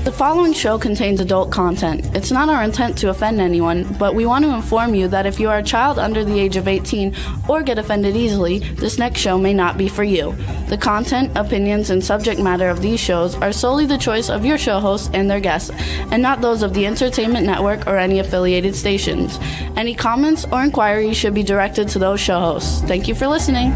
The following show contains adult content. It's not our intent to offend anyone, but we want to inform you that if you are a child under the age of 18 or get offended easily, this next show may not be for you. The content, opinions, and subject matter of these shows are solely the choice of your show hosts and their guests, and not those of the Entertainment Network or any affiliated stations. Any comments or inquiries should be directed to those show hosts. Thank you for listening.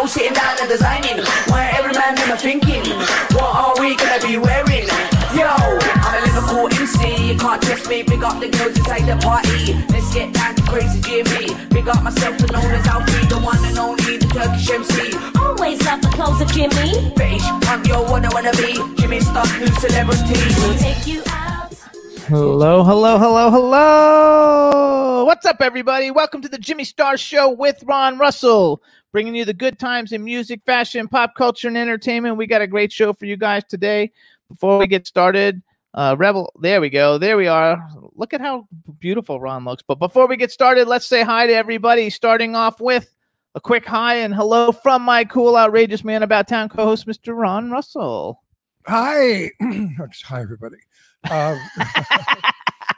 Sitting down and designing, why every man them are thinking, what are we gonna be wearing? Yo, I'm a Liverpool MC, you can't trust me, big up the girls inside the party. Let's get down to crazy Jimmy, big up myself and known as Alfie, the one and only, the Turkish MC. Always love the clothes of Jimmy. British, I'm your wanna be, Jimmy Star, new celebrity. We'll take you out. Hello, hello, hello, hello. What's up, everybody? Welcome to the Jimmy Star Show with Ron Russell, bringing you the good times in music, fashion, pop culture, and entertainment. We got a great show for you guys today. Before we get started, Rebel, there we go. There we are. Look at how beautiful Ron looks. But before we get started, let's say hi to everybody, starting off with a quick hi and hello from my cool, outrageous man about town co-host, Mr. Ron Russell. Hi. Hi, everybody.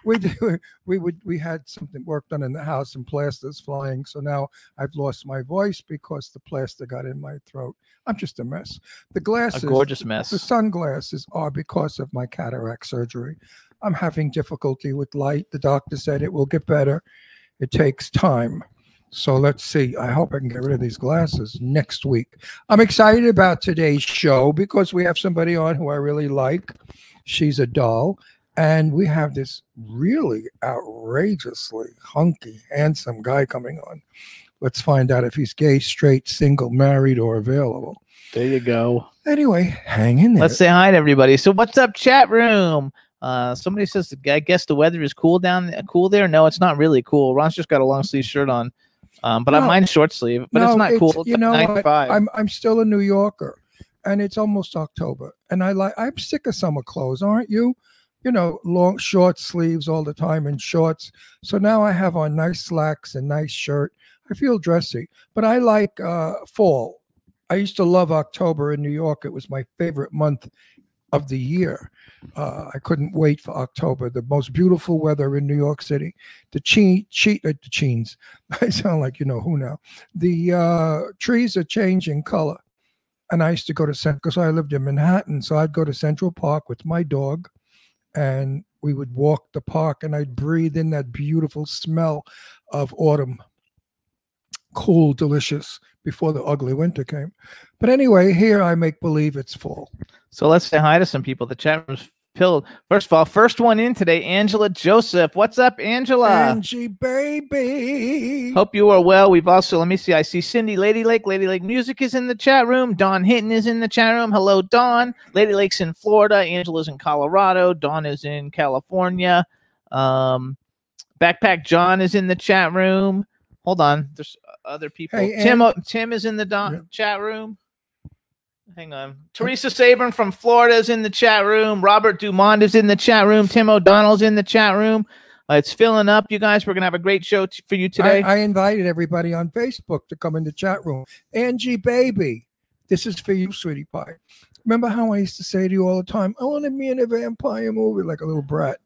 We had something work done in the house and plaster's flying, so now I've lost my voice because the plaster got in my throat. I'm just a mess. The glasses, a gorgeous mess. The sunglasses are because of my cataract surgery. I'm having difficulty with light. The doctor said it will get better. It takes time. So let's see. I hope I can get rid of these glasses next week. I'm excited about today's show because we have somebody on who I really like. She's a doll. And we have this really outrageously hunky, handsome guy coming on. Let's find out if he's gay, straight, single, married, or available. There you go. Anyway, hang in there. Let's say hi to everybody. So what's up, chat room? Somebody says, I guess the weather is cool there. No, it's not really cool. Ron's just got a long sleeve shirt on. But no, mine's short sleeve. But it's not cool. It's, you know, 95. I'm still a New Yorker, and it's almost October. And I'm sick of summer clothes, aren't you? You know, long, short sleeves all the time and shorts. So now I have on nice slacks and nice shirt. I feel dressy, but I like fall. I used to love October in New York. It was my favorite month of the year. I couldn't wait for October. The most beautiful weather in New York City. The cheens. I sound like you know who now. The trees are changing color. And I used to go to Central, because I lived in Manhattan. So I'd go to Central Park with my dog, and we would walk the park, and I'd breathe in that beautiful smell of autumn. Cool, delicious, before the ugly winter came. But anyway, here I make believe it's fall. So let's say hi to some people. The chat room's filled. First of all, first one in today, Angela Joseph. What's up, Angela? Angie, baby. Hope you are well. We've also, let me see, I see Cindy Lady Lake. Lady Lake Music is in the chat room. Dawn Hinton is in the chat room. Hello, Dawn. Lady Lake's in Florida. Angela's in Colorado. Dawn is in California. Backpack John is in the chat room. Hold on. There's other people. Hey, Tim is in the chat room. Hang on. Teresa Sabern from Florida is in the chat room. Robert Dumont is in the chat room. Tim O'Donnell's in the chat room. It's filling up, you guys. We're going to have a great show for you today. I invited everybody on Facebook to come in the chat room. Angie, baby, this is for you, sweetie pie. Remember how I used to say to you all the time, I want to be in a vampire movie, like a little brat.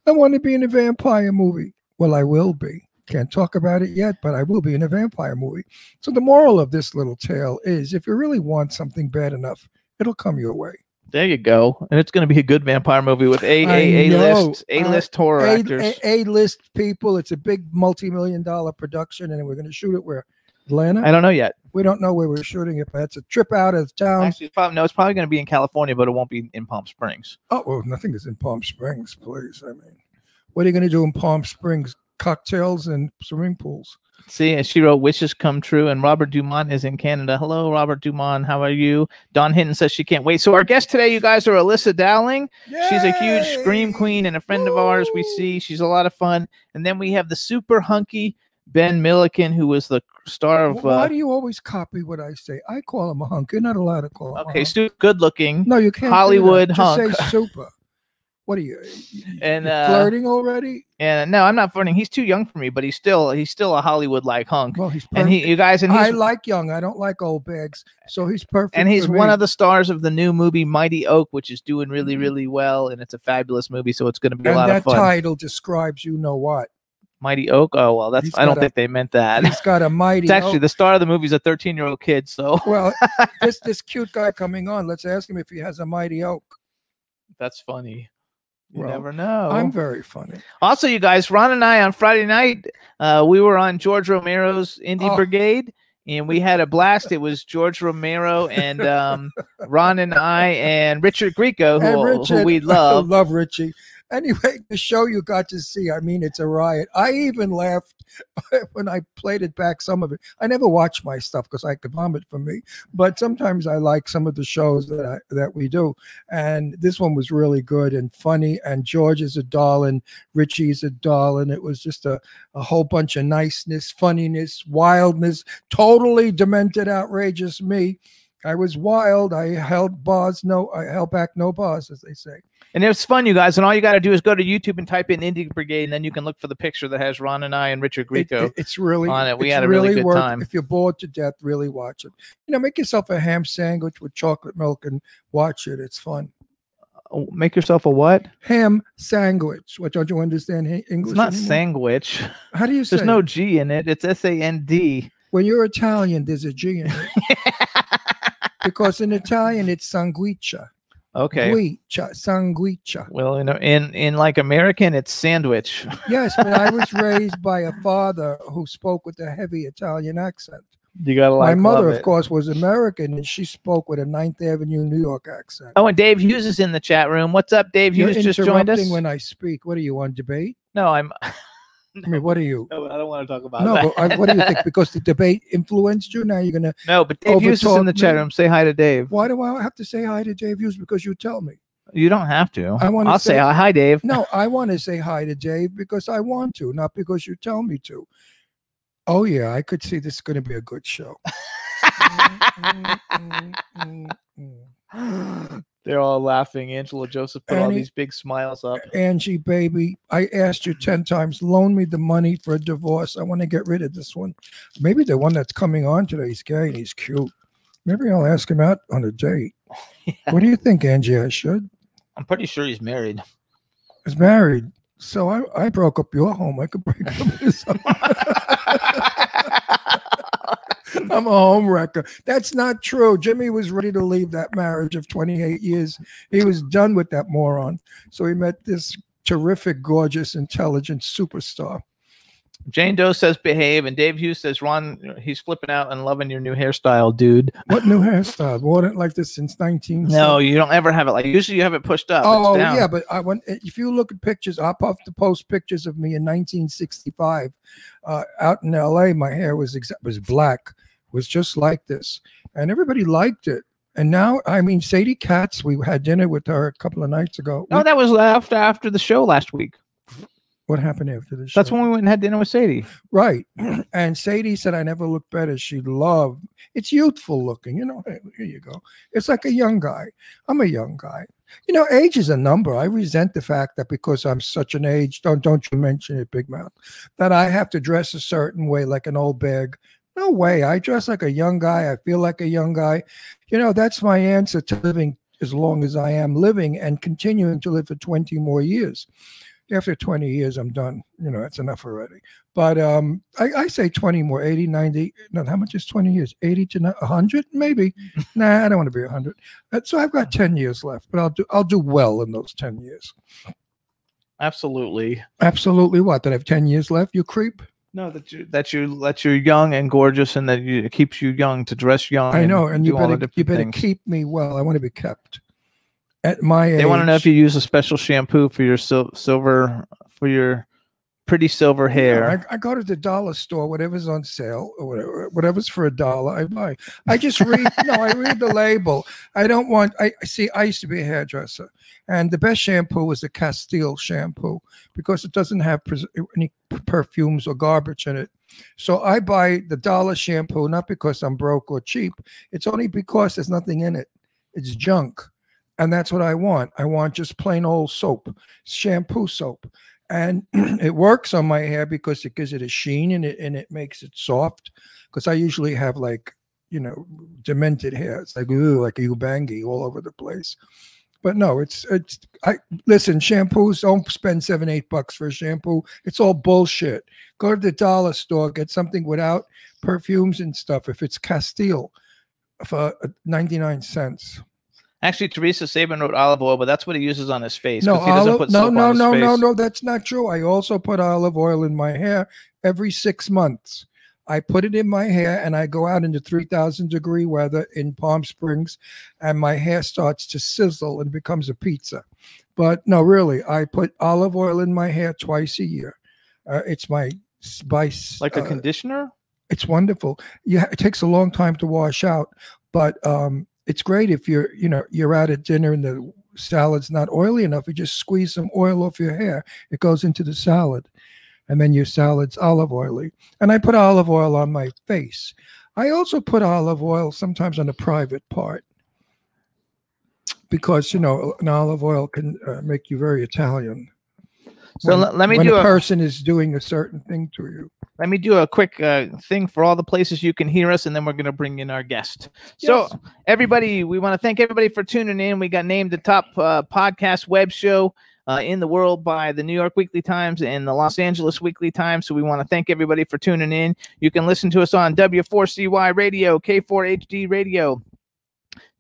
I want to be in a vampire movie. Well, I will be. Can't talk about it yet, but I will be in a vampire movie. So the moral of this little tale is, if you really want something bad enough, it'll come your way. There you go. And it's going to be a good vampire movie with A-list horror actors. A-list people. It's a big multi-million-dollar production, and we're going to shoot it where? Atlanta? I don't know yet. We don't know where we're shooting it, but it's a trip out of town. Actually, it's probably going to be in California, but it won't be in Palm Springs. Oh, well, nothing is in Palm Springs, please. I mean, what are you going to do in Palm Springs? Cocktails and swimming pools. See, and she wrote Wishes Come True, and Robert Dumont is in Canada. Hello, Robert Dumont. How are you? Dawn Hinton says she can't wait. So our guest today, you guys, are Alyssa Dowling. Yay! She's a huge scream queen and a friend of ours. We see she's a lot of fun. And then we have the super hunky Ben Milliken, who was the star of... Why do you always copy what I say? I call him a hunk. You're not allowed to call him a hunk. Good looking. No, you can't. Hollywood hunk. Just say super. What are you? And You're flirting already? And no, I'm not flirting. He's too young for me, but he's still a Hollywood like hunk. Well, he's perfect. And you guys, and I he's, like young. I don't like old bags. So he's perfect. and he's for one me. of the stars of the new movie Mighty Oak, which is doing really, really well, and it's a fabulous movie. So it's going to be a lot of And fun. that title describes you know what. Mighty Oak. Oh well, that's. He's I don't got think they meant that. He's got a mighty. It's actually oak. the star of the movie is a 13-year-old kid. So Well, this cute guy coming on. Let's ask him if he has a mighty oak. that's funny. You Well, never know. I'm very funny. Also, you guys, Ron and I on Friday night, we were on George Romero's Indie Oh. Brigade, and we had a blast. It was George Romero and Ron and I and Richard Grieco, And who Richard, we I love. love Richie. Anyway, the show you got to see, I mean, it's a riot. I even laughed when I played it back, some of it. I never watch my stuff because I could vomit from me, but sometimes I like some of the shows that we do. And this one was really good and funny. And George is a darling. Richie's a darling. It was just a whole bunch of niceness, funniness, wildness, totally demented, outrageous me. I was wild. I held back no bars, as they say. And it was fun, you guys. And all you got to do is go to YouTube and type in Indie Brigade, and then you can look for the picture that has Ron and I and Richard Grieco. It's really on it. We it's had a really good worth- time. If you're bored to death, really watch it. You know, make yourself a ham sandwich with chocolate milk and watch it. It's fun. Make yourself a what? Ham sandwich. What, don't you understand English? It's not anymore? sandwich. How do you say There's no it? G in it. It's SAND. When you're Italian, there's a G in it. Because in Italian, it's sanguiccia. Okay. Guiccia, sanguiccia. Well, in like American, it's sandwich. Yes, but I was raised by a father who spoke with a heavy Italian accent. You gotta My like. mother, love of it. course, was American, and she spoke with a 9th Avenue, New York accent. Oh, and Dave Hughes is in the chat room. What's up, Dave You're Hughes? Just joined us. interrupting when I speak. What are you on debate? No, I'm. I mean, what are you? No, I don't want to talk about No, that. but what do you think? Because the debate influenced you, now you're gonna. No, but Dave Hughes is in the overtalk chat me. room. Say hi to Dave. Why do I have to say hi to Dave Hughes? Because you tell me. You don't have to. I wanna I'll say say- hi, Dave. No, I want to say hi to Dave because I want to, not because you tell me to. Oh yeah, I could see this is going to be a good show. They're all laughing. Angela Joseph put all Annie- these big smiles up. Angie, baby, I asked you 10 times, loan me the money for a divorce. I want to get rid of this one. Maybe the one that's coming on today is gay and he's cute. Maybe I'll ask him out on a date. What do you think, Angie? I should. I'm pretty sure he's married. He's married. So I broke up your home. I could break up his home. I'm a home wrecker. That's not true. Jimmy was ready to leave that marriage of 28 years. He was done with that moron. So he met this terrific, gorgeous, intelligent superstar. Jane Doe says behave, and Dave Hughes says Ron, he's flipping out and loving your new hairstyle, dude. What new hairstyle? Worn it like this since 19. No, you don't ever have it like. Usually you have it pushed up. Oh it's down. yeah, but if you look at pictures, I'll have to post pictures of me in 1965 out in LA. My hair was black, was just like this, and everybody liked it. And now, I mean, Sadie Katz, we had dinner with her a couple of nights ago. No, that was after the show last week. What happened after the show? That's when we went and had dinner with Sadie. Right. And Sadie said, I never looked better. She loved, it's youthful looking. You know, hey, here you go. It's like a young guy. I'm a young guy. You know, age is a number. I resent the fact that because I'm such an age, don't you mention it, Big Mouth, that I have to dress a certain way like an old bag. No way. I dress like a young guy. I feel like a young guy. You know, that's my answer to living as long as I am living and continuing to live for 20 more years. After 20 years, I'm done. You know, that's enough already. But I say 20 more, 80, 90. No, how much is 20 years? 80 to 100, maybe. Nah, I don't want to be 100. So I've got 10 years left, but I'll do well in those 10 years. Absolutely. Absolutely. What? That I have 10 years left? You creep. No, that you're young and gorgeous, and that it keeps you young to dress young. I know, and you do all the better different things. keep me well. I want to be kept. At my age, They want to know if you use a special shampoo for your silver, for your pretty silver hair. I go to the dollar store, whatever's on sale or whatever's for $1, I buy. I just read. No, I read the label. I don't want. I see. I used to be a hairdresser, and the best shampoo was the Castile shampoo because it doesn't have any perfumes or garbage in it. So I buy the dollar shampoo not because I'm broke or cheap. It's only because there's nothing in it. It's junk. And that's what I want. I want just plain old soap, shampoo soap. And it works on my hair because it gives it a sheen and it makes it soft. Because I usually have like, demented hair. It's like, ooh, like a ubangi all over the place. But no, listen, shampoos, don't spend $7-8 for a shampoo. It's all bullshit. Go to the dollar store, get something without perfumes and stuff. If it's Castile for 99 cents. Actually, Teresa Saban wrote olive oil, but that's what he uses on his face. No, he doesn't put soap on his face. No, that's not true. I also put olive oil in my hair every 6 months. I put it in my hair and I go out into 3,000-degree weather in Palm Springs and my hair starts to sizzle and becomes a pizza. But no, really, I put olive oil in my hair twice a year. It's my spice. Like a conditioner? It's wonderful. Yeah, it takes a long time to wash out, but it's great if you're out at dinner and the salad's not oily enough. You just squeeze some oil off your hair. It goes into the salad. And then your salad's olive oily. And I put olive oil on my face. I also put olive oil sometimes on the private part because, an olive oil can make you very Italian. So let me when do a person is doing a certain thing to you. Let me do a quick thing for all the places you can hear us, and then we're going to bring in our guest. So everybody, we want to thank everybody for tuning in. We got named the top podcast web show in the world by the New York Weekly Times and the Los Angeles Weekly Times. So we want to thank everybody for tuning in. You can listen to us on W4CY Radio, K4HD Radio,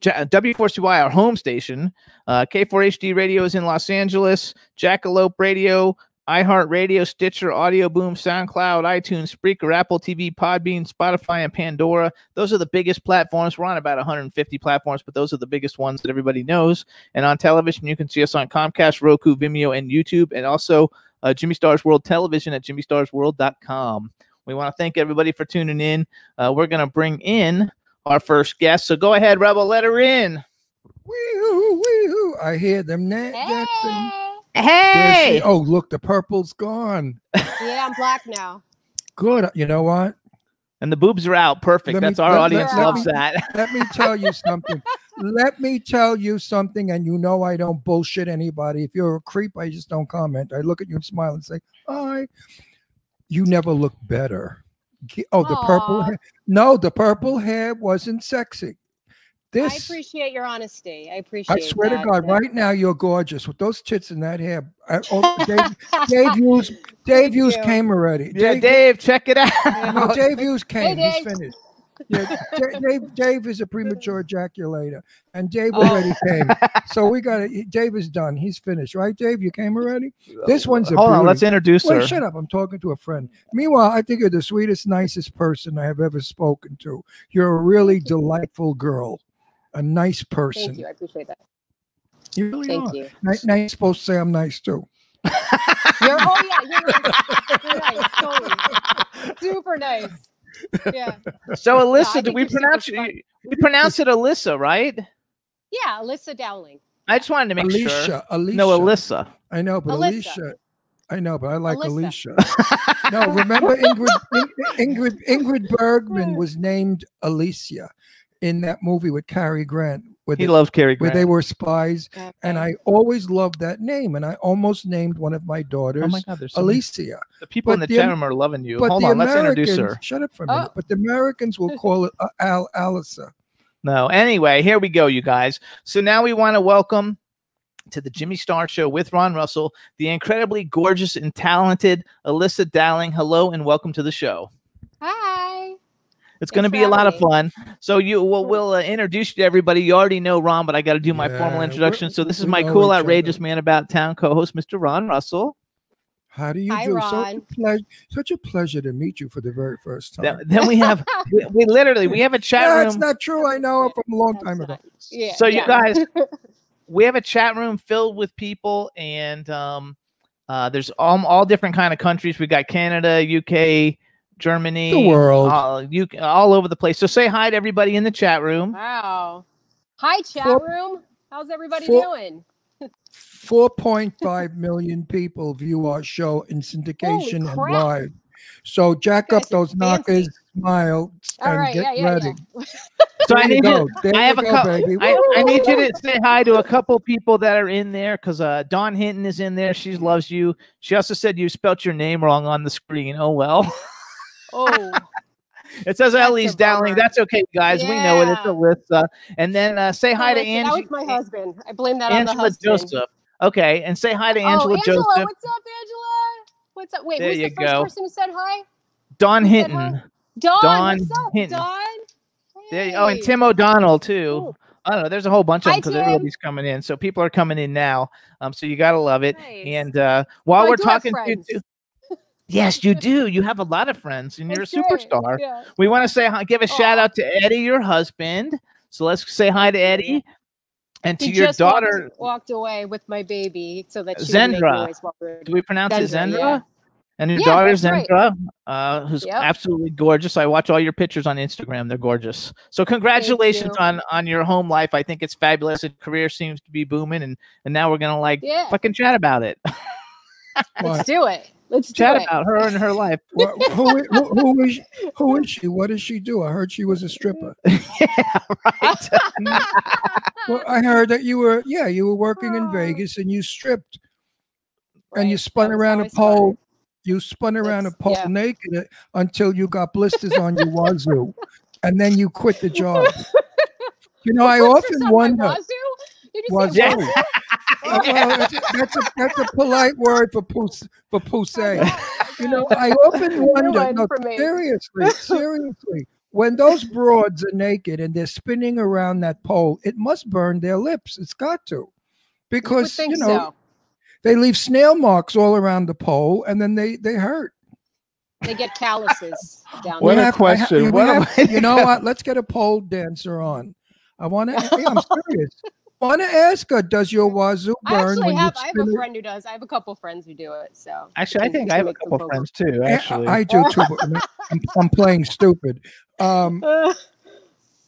W4CY, our home station. K4HD Radio is in Los Angeles, Jackalope Radio, iHeartRadio, Stitcher, Audio Boom, SoundCloud, iTunes, Spreaker, Apple TV, Podbean, Spotify, and Pandora. Those are the biggest platforms. We're on about 150 platforms, but those are the biggest ones that everybody knows. And on television, you can see us on Comcast, Roku, Vimeo, and YouTube, and also Jimmy Star's World Television at jimmystarsworld.com. We want to thank everybody for tuning in. We're going to bring in our first guest. So go ahead, Rebel, let her in. Wee-hoo, wee-hoo. I hear them dancing. Hey! Oh, look, the purple's gone. Yeah, I'm black now. Good. You know what? And the boobs are out. Perfect. That's our audience loves that. Let me tell you something. Let me tell you something, and I don't bullshit anybody. If you're a creep, I just don't comment. I look at you and smile and say, hi. You never look better. Oh, the purple hair. No, the purple hair wasn't sexy. I appreciate your honesty. I appreciate it. I swear to God, right now you're gorgeous with those tits and that hair. Dave Hughes came already. Yeah, Dave, check it out. No, Dave Hughes came. Hey, He's finished. Yeah, Dave is a premature ejaculator, and Dave already came. So we got it. Dave is done. He's finished, right, Dave? You came already. This one's a hold on. Let's introduce her. Wait, shut up. I'm talking to a friend. Meanwhile, I think you're the sweetest, nicest person I have ever spoken to. You're a really delightful girl. A nice person. Thank you. I appreciate that. You really Thank are. you. Now you're supposed to say I'm nice too. You're nice. You're nice. Totally. Super nice. Yeah. So Alyssa, do we pronounce it? We pronounce it Alyssa, right? Yeah, Alyssa Dowling. I just wanted to make Alicia, sure. Alicia. No, Alyssa. I know, but Alicia. I know, but I like Alicia. Alicia. No, remember Ingrid Bergman was named Alicia in that movie with Cary Grant. He loves Cary Grant. Where they were spies. Okay. And I always loved that name. And I almost named one of my daughters Alicia. The people in the chat room are loving you. Hold on, let's introduce her. Shut up for a minute. But the Americans will call it Alyssa. No, anyway, here we go, you guys. So now we want to welcome to the Jimmy Star Show with Ron Russell, the incredibly gorgeous and talented Alyssa Dowling. Hello and welcome to the show. Hi. It's going to be a lot of fun. So we'll introduce you to everybody. You already know Ron, but I got to do my formal introduction. So this is my cool, outrageous man about town co-host, Mr. Ron Russell. How do you do? Ron. Such a pleasure to meet you for the very first time. Then we have we have a chat room. That's not true. I know her from a long time ago. Yeah, so you guys, we have a chat room filled with people, and there's all different kind of countries. We got Canada, UK, Germany, the world, all over the place. So say hi to everybody in the chat room. Wow. Hi, chat room. How's everybody doing? 4.5 million people view our show in syndication and live. So jack up those knockers, smile, and get ready. So I There you need go. you. There I you have a go, couple. baby. I need you to say hi to a couple people that are in there because Dawn Hinton is in there. She loves you. She also said you spelt your name wrong on the screen. Oh well. Oh, It says That's Ellie's a Dowling. bummer. That's okay, guys. We know it. It's Yeah. Alyssa. And then say hi to Alyssa, that was my husband. I blame that on the Angela husband. Joseph. Okay, and say hi to Oh, Angela Angela, Joseph. what's up, Angela? What's up? Wait, There who's you the first go. person who said hi? Dawn Who said Hinton. hi? Dawn, Dawn what's up, Hinton. Dawn? There you, oh, and Hey. Tim O'Donnell too. Ooh. I don't know. There's a whole bunch of Hi, them because Tim. everybody's coming in. So people are coming in now. So you gotta love it. Nice. And while I we're do have talking to you, friends. too, yes, you do. You have a lot of friends, and you're a That's great. superstar. Yeah. We want to say hi, give a shout Aw. out to Eddie, your husband. So let's say hi to Eddie and to He your just daughter. walked away with my baby so that she would make Zendra. noise while we were Do we pronounce it Zendra, Zendra? yeah. And your Yeah, daughter that's right. Zendra, who's Yep. absolutely gorgeous. I watch all your pictures on Instagram; they're gorgeous. So congratulations you. on your home life. I think it's fabulous. And career seems to be booming, and now we're gonna Yeah. fucking chat about it. Let's do it. Let's do Chat it. about her and her life. Who is she? What does she do? I heard she was a stripper. Yeah, right. Well, I heard that you were working in Vegas and you stripped and you Right, spun that was around how a I started. pole. You spun around a That's- pole yeah. naked until you got blisters on your wazoo, and then you quit the job. You know, I Blisters often on my wazoo. wazoo? Did you Wazoo. say wazoo? Well, that's a polite word for pussy. You know, I often wonder. one No, for me. seriously, when those broads are naked and they're spinning around that pole, it must burn their lips. It's got to, You would because think you know so. they leave snail marks all around the pole, and then they hurt. They get calluses down What there. a question. we What am have- I- you know what? Let's get a pole dancer on. I want to. I'm serious. I want to ask her, does your wazoo I burn actually when have. you I have spin a it? friend who does. I have a couple friends who do it. So Actually, I we can- think we I can have a make some couple phone friends too. Yeah, Actually, I do too. But I'm playing stupid. calls.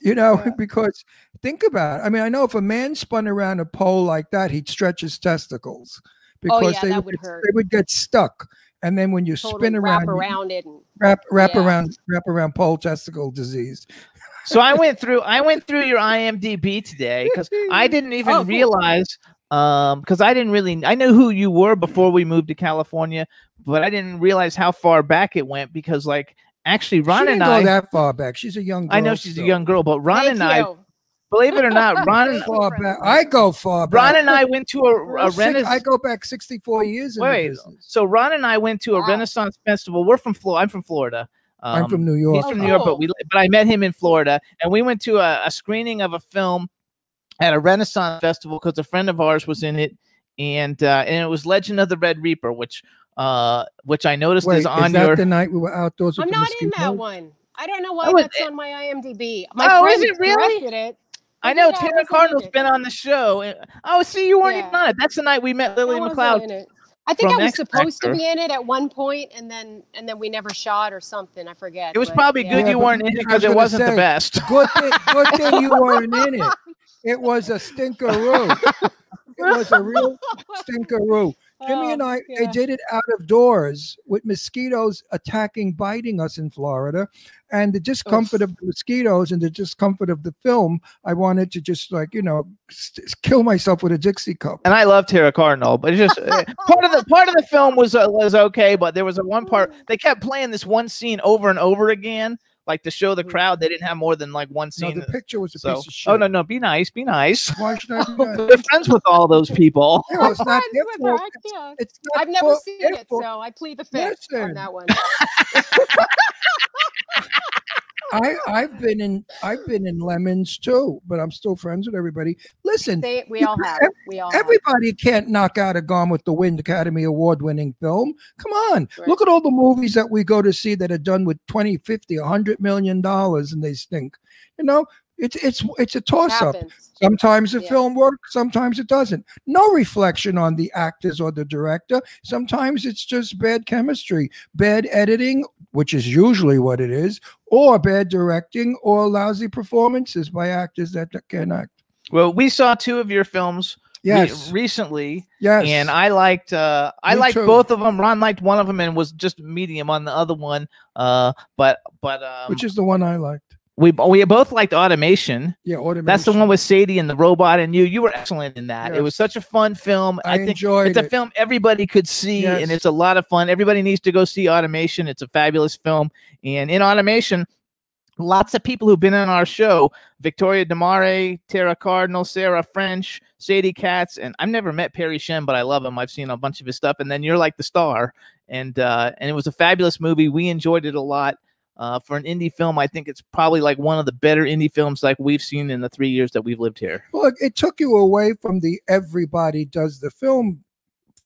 You know, Yeah. because think about it. I mean, I know if a man spun around a pole like that, he'd stretch his testicles because yeah, that would hurt. they would get stuck. And then when you Totally spin wrap around, around it. And, wrap Yeah. around pole testicle disease. so I went through your IMDb today because I didn't even Oh, cool. realize because I knew who you were before we moved to California, but I didn't realize how far back it went because actually Ron She didn't and go I that far back. She's a young girl. I know she's still. a young girl, but Ron Thank and I, you. believe it or not, Ron Far back. I go far back. and I went to a Renaissance. I go back 64 years in the Wait, business. so Ron and I went to a Wow. Renaissance festival. We're from Florida. I'm from Florida. I'm from New He's York. from New York, cool. but I met him in Florida, and we went to a screening of a film at a Renaissance festival because a friend of ours was in it, and it was Legend of the Red Reaper, which I noticed Wait, is on that your. the night we were outdoors with I'm the not in that mosquitoes? one. I don't know why Oh, that's on my IMDb. My Oh, friend is it really? directed it. I know Yeah, I Tara wasn't Cardinal's in it. been on the show. Oh, see, you weren't Yeah. even on it. That's the night we met Lily I wasn't McLeod. in it. I think from I was X supposed to Factor. be in it at one point, and then we never shot or something. I forget. It was but probably yeah. good Yeah, you but weren't in it I because was it gonna wasn't the say, best. Good thing you weren't in it. It was a stinkeroo. It was a real stinkeroo. Jimmy and I, they yeah. did it out of doors with mosquitoes biting us in Florida. And the discomfort of the mosquitoes and the discomfort of the film, I wanted to just kill myself with a Dixie cup. And I love Tara Cardinal, but it's just part of the film was okay, but there was one part they kept playing this one scene over and over again, like to show the crowd they didn't have more than like one No, scene. the picture was a So, piece of shit. oh no, be nice. Why should I do that? We're friends with all those people. Yeah, it's not Friends their with her, fault. yeah. It's not I've never fault- seen their it, fault. so I plead the fifth Listen. on that one. I've been in Lemons too, but I'm still friends with everybody. Listen, We all have. We all have. everybody can't knock out a Gone with the Wind Academy Award winning film. Come on. Right. Look at all the movies that we go to see that are done with 20, 50, $100 million and they stink. You know, it's a toss up. Happens. Sometimes the Yeah. film works, sometimes it doesn't. No reflection on the actors or the director. Sometimes it's just bad chemistry, bad editing, which is usually what it is, or bad directing, or lousy performances by actors that can act. Well, we saw two of your films Yes. recently, Yes. and I liked too. both of them. Ron liked one of them and was just medium on the other one. But which is the one I liked. we both liked Automation. Yeah, Automation. That's the one with Sadie and the robot and you. You were excellent in that. Yes. It was such a fun film. I think enjoyed it's a it. film everybody could see, Yes. and it's a lot of fun. Everybody needs to go see Automation. It's a fabulous film. And in Automation, lots of people who've been on our show: Victoria Demare, Tara Cardinal, Sarah French, Sadie Katz, and I've never met Perry Shem, but I love him. I've seen a bunch of his stuff. And then you're like the star, and it was a fabulous movie. We enjoyed it a lot. For an indie film, I think it's probably like one of the better indie films like we've seen in the 3 years that we've lived here. Look, it took you away from the everybody does the film.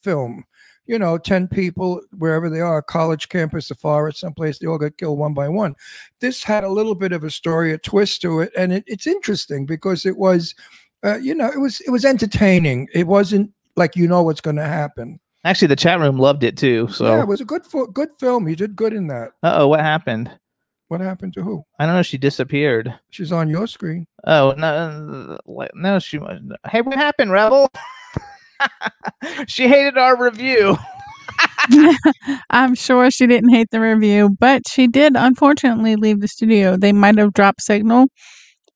10 people, wherever they are, college campus, a forest, someplace, they all got killed one by one. This had a little bit of a story, a twist to it, and it's interesting because it was, it was entertaining. It wasn't like what's going to happen. Actually, the chat room loved it too. So yeah, it was a good film. You did good in that. Uh-oh, what happened? What happened to who? I don't know. She disappeared. She's on your screen. Oh, no, she. Hey, what happened, Rebel? She hated our review. I'm sure she didn't hate the review, but she did unfortunately leave the studio. They might have dropped signal,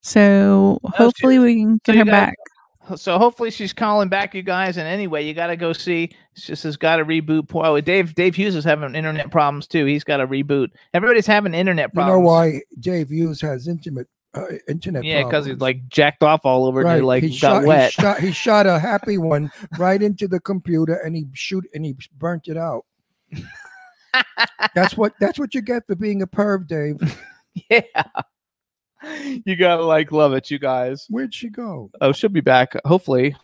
so hopefully we can get her back. So hopefully she's calling back, you guys. And anyway, you got to go see. It's just has got to reboot. Oh, Dave Hughes is having internet problems too. He's got to reboot. Everybody's having internet problems. You know why Dave Hughes has internet yeah, because he's problems? like jacked off all over. Right. And like he got wet. He shot a happy one right into the computer, and he burnt it out. That's what you get for being a perv, Dave. Yeah. You gotta love it, you guys. Where'd she go? Oh, she'll be back. Hopefully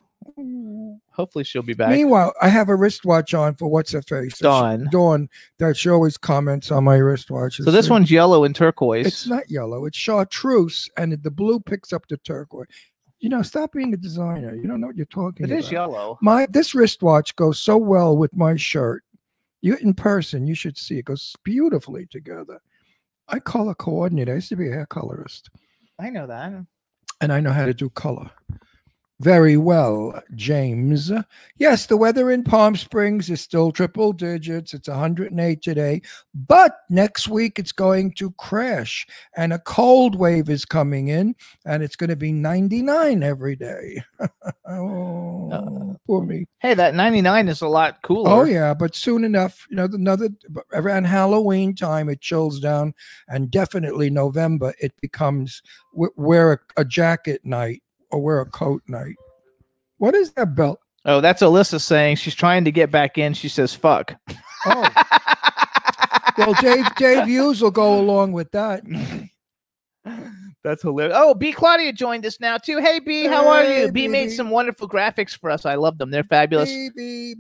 she'll be back. Meanwhile, I have a wristwatch on for what's her face? Dawn. Dawn, that she always comments on my wristwatch. So this one's yellow and turquoise. It's not yellow. It's chartreuse, and the blue picks up the turquoise. Stop being a designer. You don't know what you're talking about. It is yellow. This wristwatch goes so well with my shirt. You in person, you should see it. Goes beautifully together. I color coordinate. I used to be a hair colorist. I know that. And I know how to do color very well, James. Yes, the weather in Palm Springs is still triple digits. It's 108 today. But next week it's going to crash. And a cold wave is coming in. And it's going to be 99 every day. Poor me. Hey, that 99 is a lot cooler. Oh, yeah. But soon enough, around Halloween time, it chills down. And definitely November, it becomes wear a jacket night. Or wear a coat night. What is that belt? Oh, that's Alyssa saying she's trying to get back in. She says, fuck. Oh. Well, Dave Hughes will go along with that. That's hilarious. Oh, B. Claudia joined us now, too. Hey, B, how are you? B made B. some wonderful graphics for us. I love them. They're fabulous. B,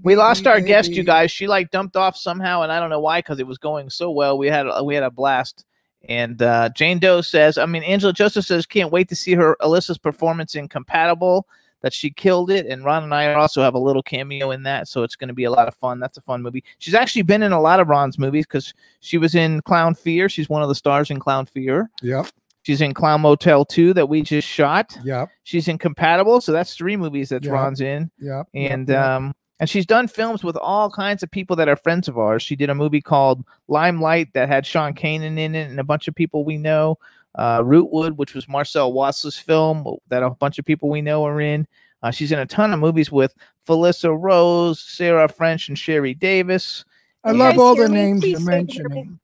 We lost our guest, you guys. She dumped off somehow, and I don't know why, because it was going so well. We had a blast. And Jane Doe says, Angela Joseph says, can't wait to see Alyssa's performance in Compatible, that she killed it. And Ron and I also have a little cameo in that, so it's going to be a lot of fun. That's a fun movie. She's actually been in a lot of Ron's movies because she was in Clown Fear. She's one of the stars in Clown Fear. Yep. She's in Clown Motel 2 that we just shot. Yep. She's in Compatible, so that's 3 movies that Yep. Ron's in. Yep. And she's done films with all kinds of people that are friends of ours. She did a movie called Limelight that had Sean Kanan in it and a bunch of people we know. Rootwood, which was Marcel Wassler's film that a bunch of people we know are in. She's in a ton of movies with Felissa Rose, Sarah French, and Sherry Davis. I love all the hear me? names Please you're say mentioning.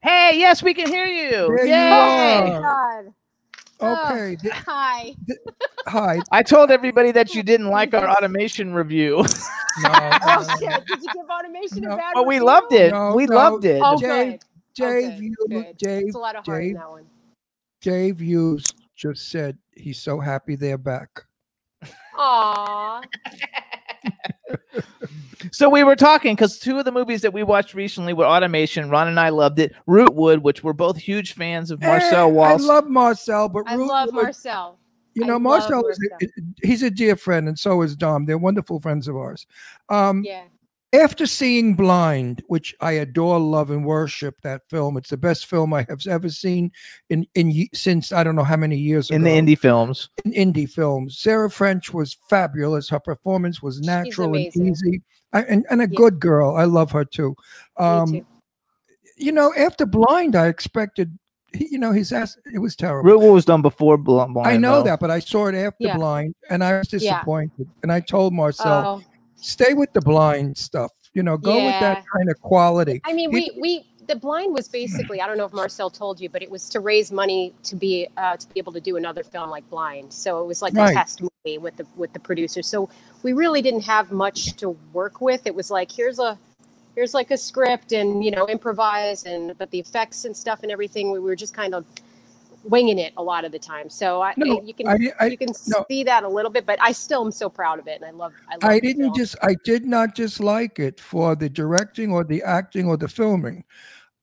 Hey, yes, we can hear you. There you Yay! are. God. Okay. Hi. Hi. I told everybody that you didn't like our automation review. Oh shit! Did you give automation No. a bad But we review? loved it. No, we no. loved it. Oh, Dave, good. Dave, Good, you, good. Dave, It's a lot of heart in Dave, that one. Dave Hughes just said he's so happy they're back. Aw. So we were talking because 2 of the movies that we watched recently were Automation. Ron and I loved it. Rootwood, which we're both huge fans of Marcel Walsh. I love Marcel, but I love Rootwood- Marcel. You I know, love Marcel Marcel. he's a dear friend, and so is Dom. They're wonderful friends of ours. Yeah. After seeing Blind, which I adore, love, and worship that film, it's the best film I have ever seen since I don't know how many years ago. in the indie films. In indie films. Sarah French was fabulous. Her performance was natural and amazing. easy, and a good girl. I love her too. Me too. You know, after Blind, I expected he's asked. It was terrible. Rootwood was done before Blind. I know though. that, but I saw it after Yeah. Blind, and I was disappointed. And I told Marcel, Oh, stay with the Blind stuff. Go with that Yeah. kind of quality. I mean, the Blind was basically, I don't know if Marcel told you, but it was to raise money to be able to do another film like Blind. So it was like Right. a test movie with the producers. So we really didn't have much to work with. It was like here's like a script and improvise, but the effects and stuff and everything, we were just kind of winging it a lot of the time. So you can see that a little bit, but I still am so proud of it, and I love I the film. did not just like it for the directing or the acting or the filming.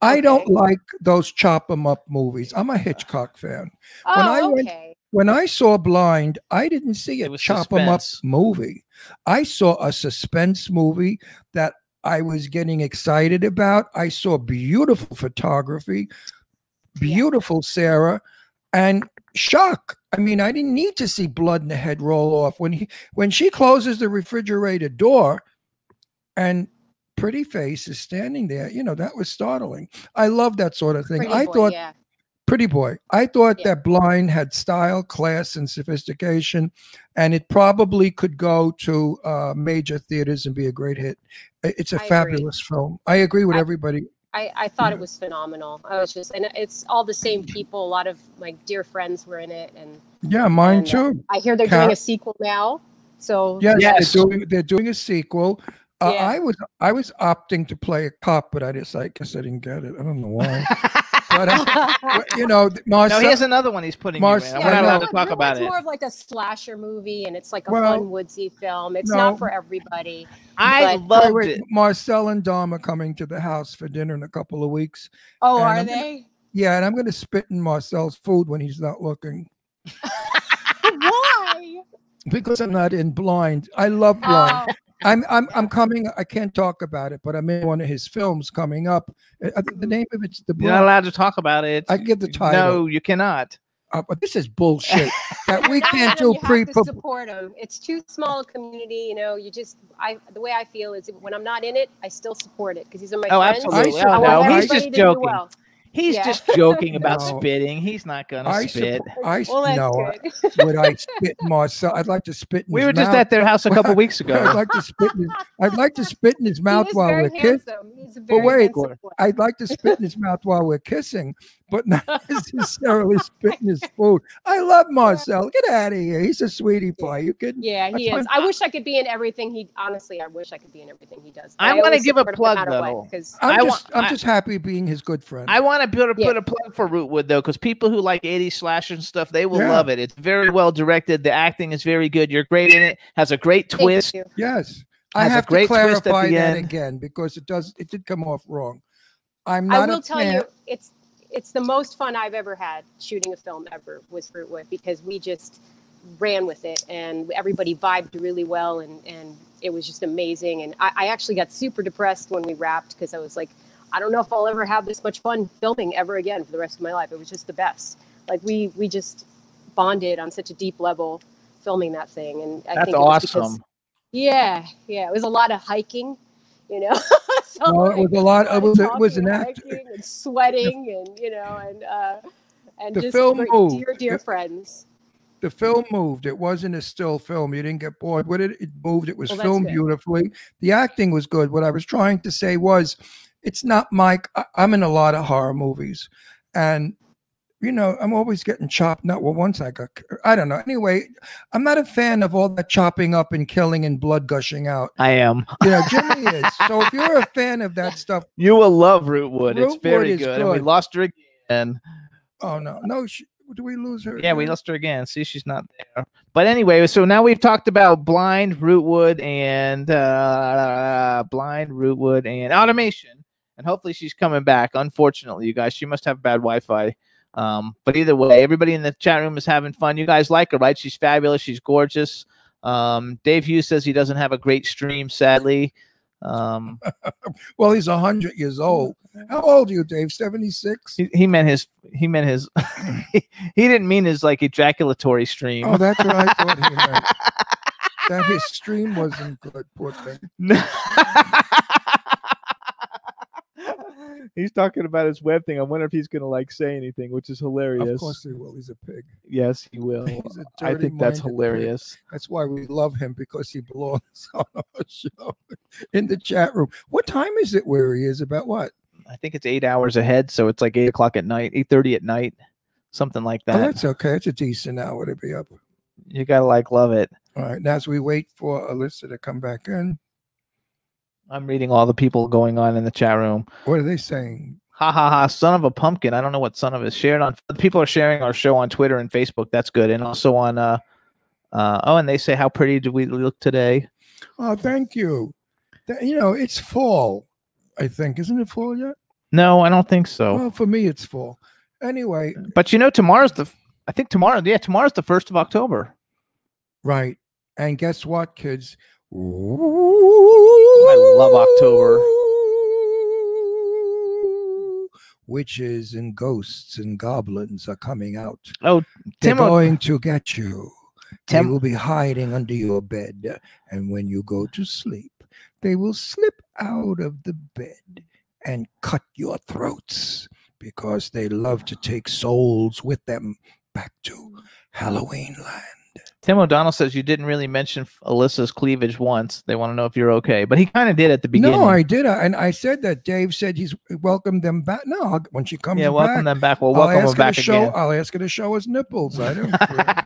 I don't like those chop 'em up movies. I'm a Hitchcock fan. Okay. When I saw Blind, I didn't see It a was chop 'em up suspense. movie. I saw a suspense movie that I was getting excited about. I saw beautiful photography, beautiful Sarah, and shock. I mean, I didn't need to see blood in the head roll off. When she closes the refrigerator door and Pretty Face is standing there, that was startling. I love that sort of thing. Pretty Boy. I thought that Blind had style, class, and sophistication, and it probably could go to major theaters and be a great hit. It's a fabulous film. I agree with everybody. I thought it was phenomenal. I was just, and it's all the same people. A lot of my dear friends were in it, and Yeah, mine too. I hear they're doing a sequel now. So Yes. They're doing a sequel. Yeah. I was opting to play a cop, but I guess I didn't get it. I don't know why. But Marcel, No, he has another one he's putting you in. Marcel- We're not allowed to Rootwood's talk about it. more of like a slasher movie, and it's like a Well, fun woodsy film. It's no. not for everybody. I but- loved it. Marcel and Dom are coming to the house for dinner in a couple of weeks. Oh, And are I'm they? Yeah, and I'm going to spit in Marcel's food when he's not looking Why? because I'm not in Blind. I love Blind. Oh, I'm coming. I can't talk about it, but I'm in one of his films coming up. I think the name of it's The You're not Blind. allowed to talk about it. I give the title. No, you cannot. But this is bullshit. That we Not can't them, do you pre. have to support them. It's too small a community. The way I feel is when I'm not in it, I still support it because these are my Oh, friends. absolutely. I Oh, want no, he's everybody just to do joking. well. He's Yeah. just joking about No. spitting. He's not gonna spit. Well, that's no. good. Would I spit in Marcel? I'd like to spit in We his were just mouth. at their house a couple weeks I'd ago. like to spit in his, I'd like to spit in his mouth He is while very we're kissing. handsome. He's a But very wait, handsome boy. I'd like to spit in his mouth while we're kissing, but not necessarily spit in his food. I love Marcel. Get out of here. He's a sweetie pie. You kidding? Yeah, he is. I wish I could be in everything he. Honestly, I wish I could be in everything he does. I wanna give a plug, though. Because I'm just happy being his good friend. I want to put Yeah. a plug for Rootwood though, because people who like 80s slasher and stuff, they will Yeah. love it. It's very well directed. The acting is very good. You're great in it. Has a great twist. Yes. I Has a have to great twist at clarify the that end. again because it did come off wrong. I'm I not will a tell fan. you, it's the most fun I've ever had shooting a film ever was Fruitwood because we just ran with it and everybody vibed really well and it was just amazing. And I actually got super depressed when we wrapped because I was like, I don't know if I'll ever have this much fun filming ever again for the rest of my life. It was just the best. Like we just bonded on such a deep level filming that thing. And I That's think it was because- awesome. yeah. It was a lot of hiking, So No, it was a lot. It was an act. hiking and sweating and The just film great, moved. dear friends. The film moved. It wasn't a still film. You didn't get bored with it. It moved. It was Well, that's filmed good. beautifully. The acting was good. What I was trying to say was, it's not Mike. I'm in a lot of horror movies, and I'm always getting chopped. Once I don't know. Anyway, I'm not a fan of all that chopping up and killing and blood gushing out. I am. Jimmy is. So if you're a fan of that stuff, You will love Rootwood. It's Rootwood very is good. And we good. lost her again. oh no, do we lose her? Yeah, we again? lost her again. See, she's not there. But anyway, so now we've talked about Blind, Rootwood, and Automation. And hopefully she's coming back. Unfortunately, you guys, she must have bad Wi-Fi. But either way, everybody in the chat room is having fun. You guys like her, right? She's fabulous. She's gorgeous. Dave Hughes says he doesn't have a great stream, sadly. Well, he's 100 years old. How old are you, Dave? 76? He meant his he didn't mean his like ejaculatory stream. Oh, that's what I thought he meant. That his stream wasn't good, poor thing. He's talking about his web thing. I wonder if he's going to like say anything, which is hilarious. Of course he will. He's a pig. Yes, he will. He's a I think that's dirty-minded pig. hilarious. That's why we love him, because he belongs on our show in the chat room. What time is it where he is? About what? I think it's 8 hours ahead, so it's like 8 o'clock at night, 8:30 at night, something like that. Oh, that's okay. It's a decent hour to be up. You gotta like love it. All right. Now, as we wait for Alyssa to come back in, I'm reading all the people going on in the chat room. what are they saying? Ha ha ha! Son of a pumpkin. I don't know what son of is shared on. People are sharing our show on Twitter and Facebook. That's good, and also on. And they say, "How pretty do we look today?" Oh, thank you. It's fall, I think. Isn't it fall yet? No, I don't think so. Well, for me, it's fall. Anyway, But tomorrow's the. I think tomorrow. Yeah, tomorrow's the 1st of October. right. And guess what, kids? I love October. Witches and ghosts and goblins are coming out. Oh, They're Timo, going to get you. They Tim- will be hiding under your bed. And when you go to sleep, they will slip out of the bed and cut your throats, because they love to take souls with them back to Halloween land. Tim O'Donnell says you didn't really mention Alyssa's cleavage once. They want to know if you're okay, but he kind of did at the beginning. No, I did. And I said that. Dave said he's welcomed them back. No, when she comes Yeah, welcome back, them back. We'll I'll welcome them ask her back to show. again. I'll ask her to show us nipples. I don't care.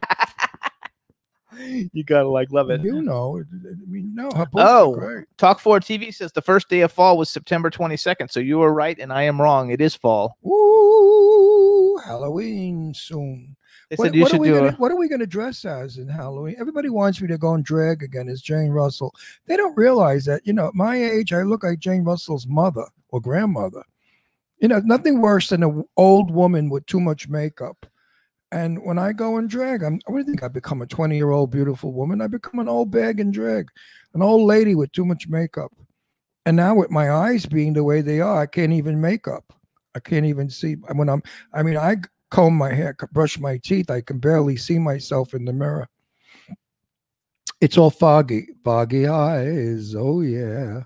You gotta like love it. You know, I mean, no, her boobs Oh. are great. Talk 4 TV says the first day of fall was September 22nd. So you were right and I am wrong. It is fall. Ooh, Halloween soon. They said you should do What are we gonna dress as in Halloween? Everybody wants me to go and drag again as Jane Russell. They don't realize that, at my age, I look like Jane Russell's mother or grandmother. Nothing worse than an old woman with too much makeup. And when I go and drag, what do you think? I become a 20-year-old beautiful woman. I become an old bag and drag, an old lady with too much makeup. And now with my eyes being the way they are, I can't even make up. I can't even see. I comb my hair, brush my teeth. I can barely see myself in the mirror. It's all foggy eyes. Oh yeah.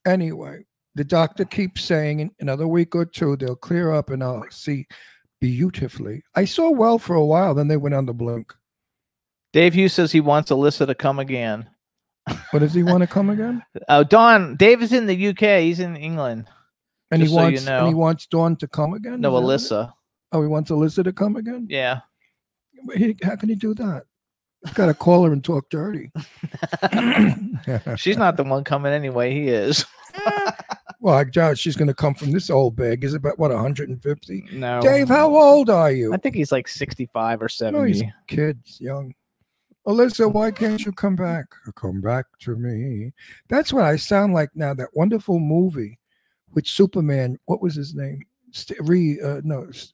Anyway, the doctor keeps saying in another week or two, they'll clear up and I'll see beautifully. I saw well for a while, then they went on the blink. Dave Hughes says he wants Alyssa to come again. What does he want to come again? Dave is in the UK. He's in England. And Just he so wants you know. and he wants Dawn to come again? No, Is that it? Alyssa. Oh, he wants Alyssa to come again? Yeah. How can he do that? He's got to call her and talk dirty. She's not the one coming anyway. He is. Well, I doubt she's going to come from this old bag. Is it about, 150? No. Dave, how old are you? I think he's like 65 or 70. No, he's kids, young. Alyssa, why can't you come back? Come back to me. That's what I sound like now. That wonderful movie with Superman. What was his name?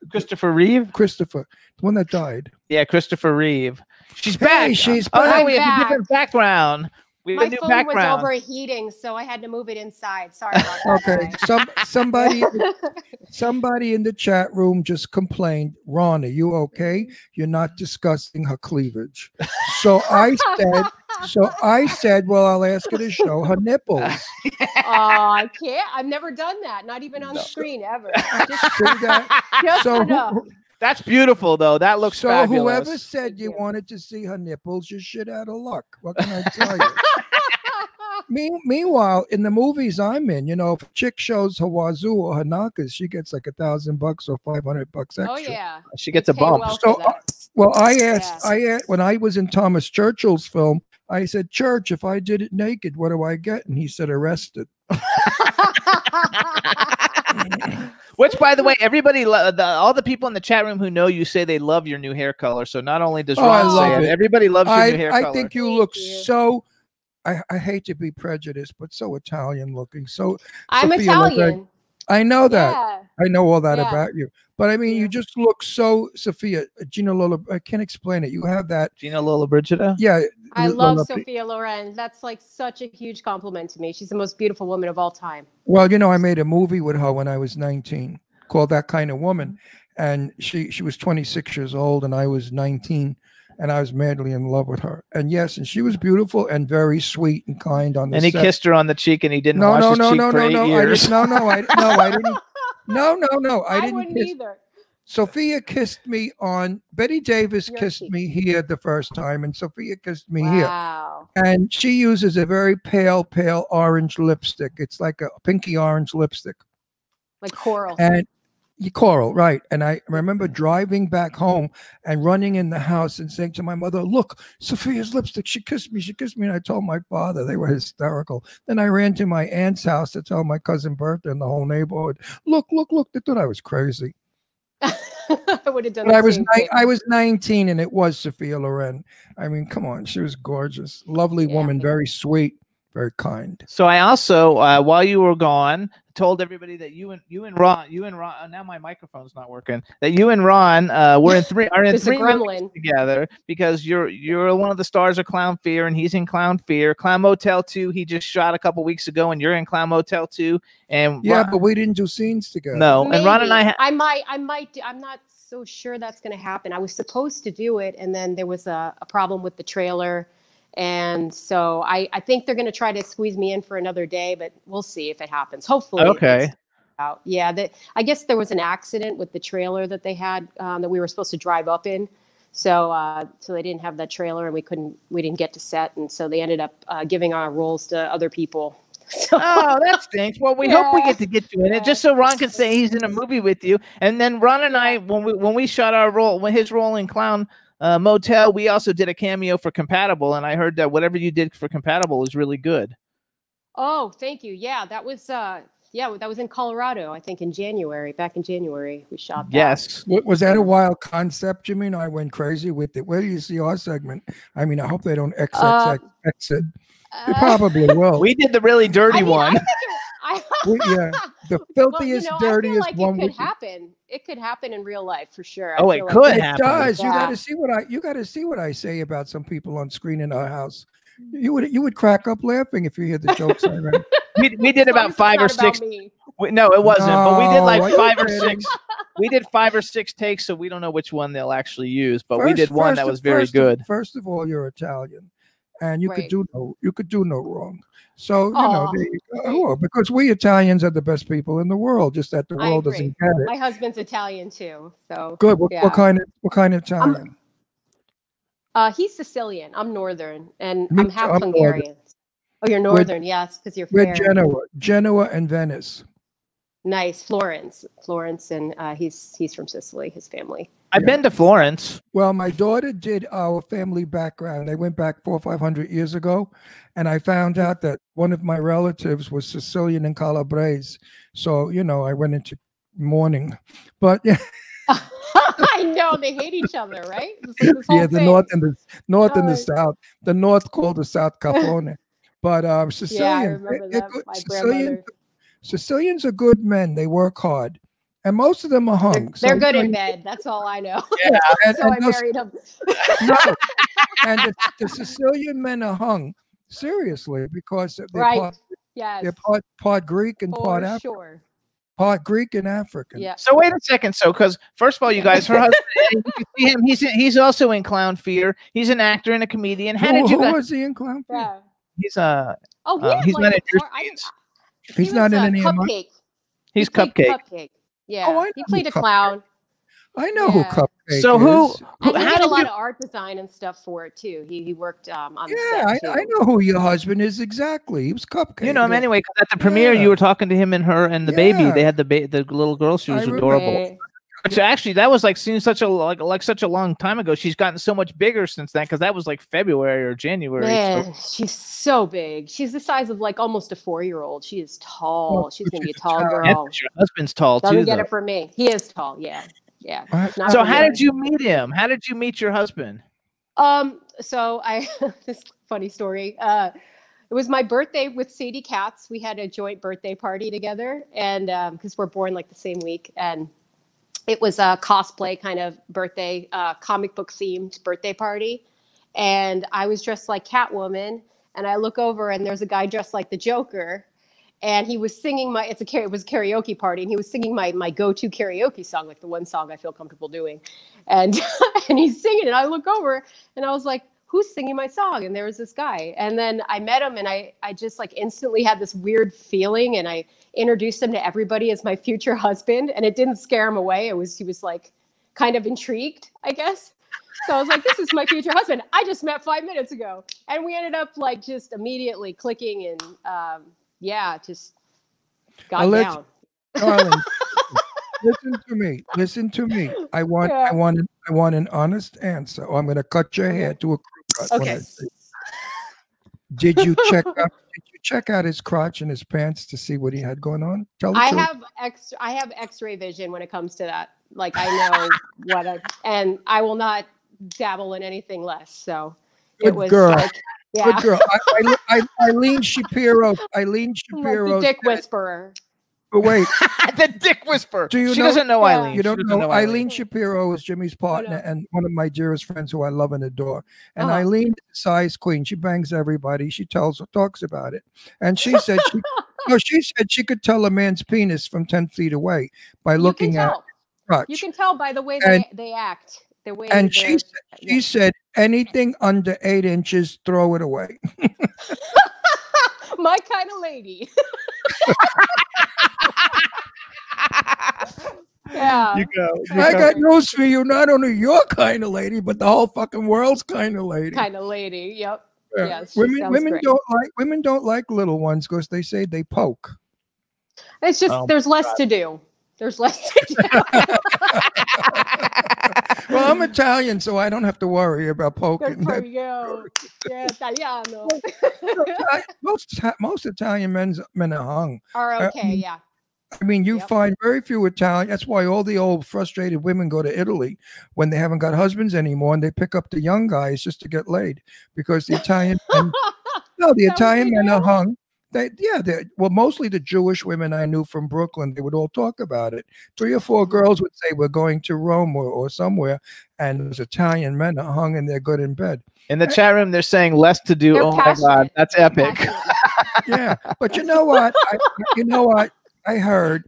Christopher Reeve? Christopher, the one that died. Yeah, Christopher Reeve. She's Hey, back. she's Oh, back. no, we have a Back. different background. We have My a new phone background. was overheating, so I had to move it inside. Sorry about that. Okay, somebody in the chat room just complained. Ron, are you okay? You're not discussing her cleavage. So I said, well, I'll ask her to show her nipples. I can't. I've never done that. Not even on screen ever. Just, See that? just So enough. That's beautiful, though. That looks So fabulous. whoever said Thank you you. wanted to see her nipples, you're shit out of luck. What can I tell you? Meanwhile, in the movies I'm in, if a chick shows her wazoo or her knockers, she gets like $1,000 or $500 extra. Oh yeah. She gets a Pay bump. well So, for that. Well, I asked when I was in Thomas Churchill's film, I said, Church, if I did it naked, what do I get? And he said, arrested. Which, by the way, everybody, all the people in the chat room who know you say they love your new hair color. So not only does I Ron say love it, it. everybody loves your new hair color. I think you Thank look you. so, I hate to be prejudiced, but so Italian looking. So I'm Sophia Italian. I know that. Yeah. I know all that Yeah. about you. But I mean, Yeah. you just look so, Sophia, Gina Lola, I can't explain it. You have that. Gina Lollobrigida? Yeah. I love Lola- Sophia Loren. That's like such a huge compliment to me. She's the most beautiful woman of all time. Well, I made a movie with her when I was 19 called That Kind of Woman. And she was 26 years old and I was 19 and I was madly in love with her. And yes, and she was beautiful and very sweet and kind on the And he set. kissed her on the cheek and he didn't No, wash no, his no, cheek no, for no, 8 no. years. I didn't. No. I didn't wouldn't kiss. either. Sophia kissed me on. Betty Davis Your kissed cheek. me here the first time, and Sophia kissed me here. Wow. And she uses a very pale orange lipstick. It's like a pinky orange lipstick. Like coral. And coral, right. And I remember driving back home and running in the house and saying to my mother, look, Sophia's lipstick, she kissed me. And I told my father. They were hysterical. Then I ran to my aunt's house to tell my cousin Bertha and the whole neighborhood, look. They thought I was crazy. I would have done But the I was 19 and it was Sophia Loren. I mean, come on. She was gorgeous. Lovely woman, very sweet, very kind. So I also, while you were gone, told everybody that you and Ron, now my microphone's not working. That you and Ron are in three movies together because you're one of the stars of Clown Fear and he's in Clown Fear. Clown Motel 2 he just shot a couple weeks ago and you're in Clown Motel 2. And yeah, but we didn't do scenes together. No, Maybe. and Ron and I might. I'm not so sure that's going to happen. I was supposed to do it, and then there was a problem with the trailer. And so I think they're going to try to squeeze me in for another day, but we'll see if it happens. Hopefully. Okay. Yeah. I guess there was an accident with the trailer that they had that we were supposed to drive up in. So they didn't have that trailer and we didn't get to set. And so they ended up giving our roles to other people. So, oh, that stinks. Well, we hope we get you in it, just so Ron can say he's in a movie with you. And then Ron and I, when we shot his role in Clown Motel, we also did a cameo for Compatible, and I heard that whatever you did for Compatible is really good. Oh, thank you. Yeah, that was in Colorado. I think back in January, we shot that. Yes. Was that a wild concept, Jimmy? I went crazy with it. Where do you see our segment? I mean, I hope they don't exit. They probably will. We did the really dirty one. The filthiest, dirtiest I feel like one. It could happen. It could happen in real life for sure. Oh, it could happen. It does. Yeah. You got to see what I say about some people on screen in our house. You would crack up laughing if you hear the jokes I read. We did about 5 or 6. No, it wasn't. But we did like 5 or 6. We did 5 or 6 takes, so we don't know which one they'll actually use. But we did one that was very good. First of all, you're Italian, and you could do no wrong. So there you go. Because we Italians are the best people in the world. Just that the world doesn't get it. My husband's Italian too, so good. What kind of Italian? He's Sicilian. I'm Northern, and I'm half Hungarian. Northern. Oh, you're Northern, yes, because you're fair. We're Genoa and Venice. Nice, Florence, and he's from Sicily. His family. I've been to Florence. Well, my daughter did our family background. They went back 400 or 500 years ago, and I found out that one of my relatives was Sicilian and Calabrese. So I went into mourning. But yeah. I know they hate each other, right? The North and the South. The North called the South Cafone. But Sicilians, Sicilians are good men. They work hard. And most of them are hung. They're good in bed. That's all I know. Yeah, so I married him. And the Sicilian men are hung seriously because they're part Greek and part African. Sure. Part Greek and African. Yeah. So wait a second. So, because first of all, you guys, her husband, you can see him. He's also in Clown Fear. He's an actor and a comedian. Who was he in Clown Fear? Yeah. He's he's not in your He's not in any of my. He's Cupcake. Cupcake. Yeah. He played a clown. I know who Cupcake is. So who he did a lot of art design and stuff for it too. He worked on the set too. I know who your husband is exactly. He was Cupcake. You know him anyway, because at the premiere you were talking to him and her and the baby. They had the little girl. She was adorable. So actually, that was seems such a long time ago. She's gotten so much bigger since then, because that was like February or January. Man, she's so big. She's the size of almost a 4-year-old. She is tall. She's gonna be a tall girl. Yeah, your husband's tall too. Doesn't get it from me. He is tall. Yeah. So how did you meet him? How did you meet your husband? So this funny story. It was my birthday with Sadie Katz. We had a joint birthday party together, and because we're born the same week, and it was a cosplay kind of birthday, comic book themed birthday party. And I was dressed like Catwoman, and I look over and there's a guy dressed like the Joker. And he was singing it was a karaoke party, and he was singing my go-to karaoke song, the one song I feel comfortable doing. And and he's singing, and I look over and I was like, who's singing my song? And there was this guy. And then I met him, and I just like instantly had this weird feeling, and I introduced him to everybody as my future husband, and it didn't scare him away. He was like kind of intrigued, I guess. So I was like, this is my future husband. I just met 5 minutes ago. And we ended up like just immediately clicking, and just got down. Darling, listen to me. I want an honest answer, or I'm going to cut your hair to a crew cut. Okay. Did you check out his crotch and his pants to see what he had going on? Tell the truth. I have X-ray vision when it comes to that. Like I know and I will not dabble in anything less. So Good it was girl. like, yeah. Good girl. Eileen Shapiro. The dick whisperer. But wait, the dick whisperer. Do you she know, doesn't know Eileen. You don't She doesn't know Eileen. Shapiro is Jimmy's partner and one of my dearest friends who I love and adore. And Uh-huh. Eileen is a size queen. She bangs everybody. She talks about it. And she said she said she could tell a man's penis from 10 feet away by looking at his crotch. You can tell by the way they act. The way And she said anything under 8 inches, throw it away. my kind of lady. Yeah. You go. I got news for you. Not only your kind of lady, but the whole fucking world's kind of lady. Kind of lady. Yep. Yeah. Yes, she women sounds great. don't like little ones because they say they poke. It's just there's less to do. There's less to do. Well, I'm Italian, so I don't have to worry about poking. Good for you. Yeah, Italiano. Most Italian men are hung. Are okay, yeah. I mean, you find very few Italian. That's why all the old frustrated women go to Italy when they haven't got husbands anymore, and they pick up the young guys just to get laid because the Italian men, Italian men are hung. Well, mostly the Jewish women I knew from Brooklyn, they would all talk about it. 3 or 4 girls would say we're going to Rome or somewhere, and those Italian men are hung and they're good in bed. In the chat room, they're saying less to do. They're oh passionate. my God, that's epic. Yeah, but you know what? I heard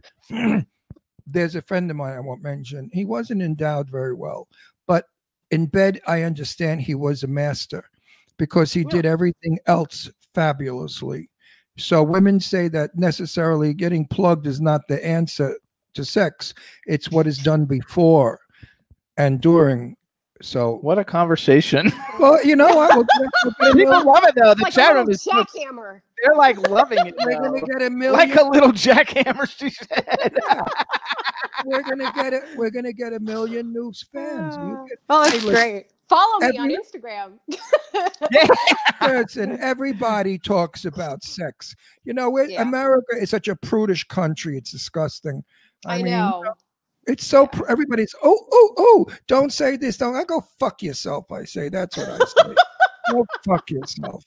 there's a friend of mine I won't mention. He wasn't endowed very well, but in bed, I understand he was a master because he did everything else fabulously. So women say that necessarily getting plugged is not the answer to sex. It's what is done before and during. So what a conversation. Well, you know what? People love it though. The like chat a room little is jackhammer. they're like loving it. We're now. gonna get a million. Like a little jackhammer, she said. We're gonna get it. We're gonna get 1 million new fans. Oh, that's great. Follow me on Instagram. Listen, everybody talks about sex. You know, America is such a prudish country. It's disgusting. I mean, know. It's so everybody's don't say this. Don't I go fuck yourself. I say that's what I say. Go fuck yourself.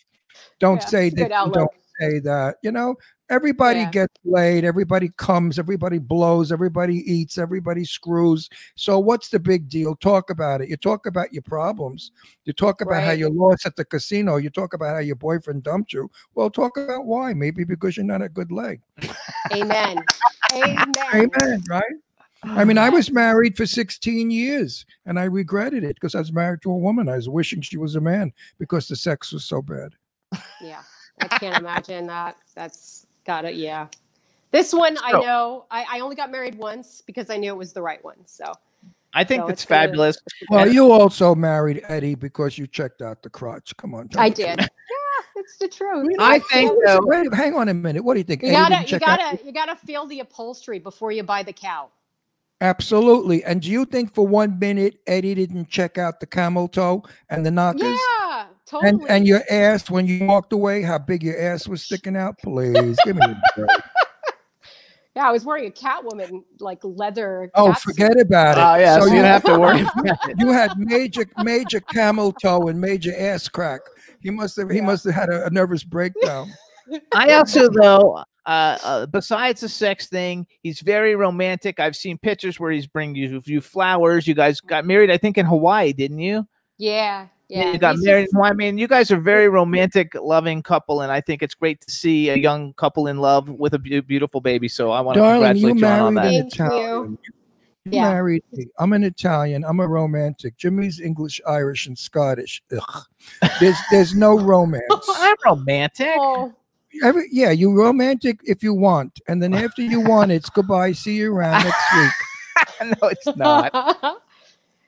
Don't say this. Don't say that. You know, everybody gets laid. Everybody comes. Everybody blows. Everybody eats. Everybody screws. So what's the big deal? Talk about it. You talk about your problems. You talk about how you lost at the casino. You talk about how your boyfriend dumped you. Well, talk about why. Maybe because you're not a good leg. Amen. Amen. Amen. Right. I mean, I was married for 16 years and I regretted it because I was married to a woman. I was wishing she was a man because the sex was so bad. Yeah, I can't imagine that. That's gotta, This one, I know, I only got married once because I knew it was the right one. So I think it's fabulous. Well, you also married Eddie because you checked out the crotch. Come on. I did. Yeah, it's the truth. I think so. Wait, hang on a minute. What do you think? You gotta feel the upholstery before you buy the cow. Absolutely. And do you think for 1 minute Eddie didn't check out the camel toe and the knockers? Yeah, totally. And your ass when you walked away, how big your ass was sticking out? Please give me a break. Yeah, I was wearing a Catwoman like leather. Oh, forget about it. Oh yeah, so you don't have to worry. You had major camel toe and major ass crack. He must have had a nervous breakdown. I also though. Besides the sex thing, he's very romantic. I've seen pictures where he's bringing you flowers. You guys got married, I think, in Hawaii, didn't you? Yeah. You got married in Hawaii. I mean, you guys are a very romantic, loving couple, and I think it's great to see a young couple in love with a beautiful baby. So I want to congratulate John on that. An Italian. You married me. I'm an Italian. I'm a romantic. Jimmy's English, Irish, and Scottish. Ugh. There's no romance. I'm romantic. Oh, You romantic if you want, and then after you want, it's goodbye. See you around next week. No, it's not.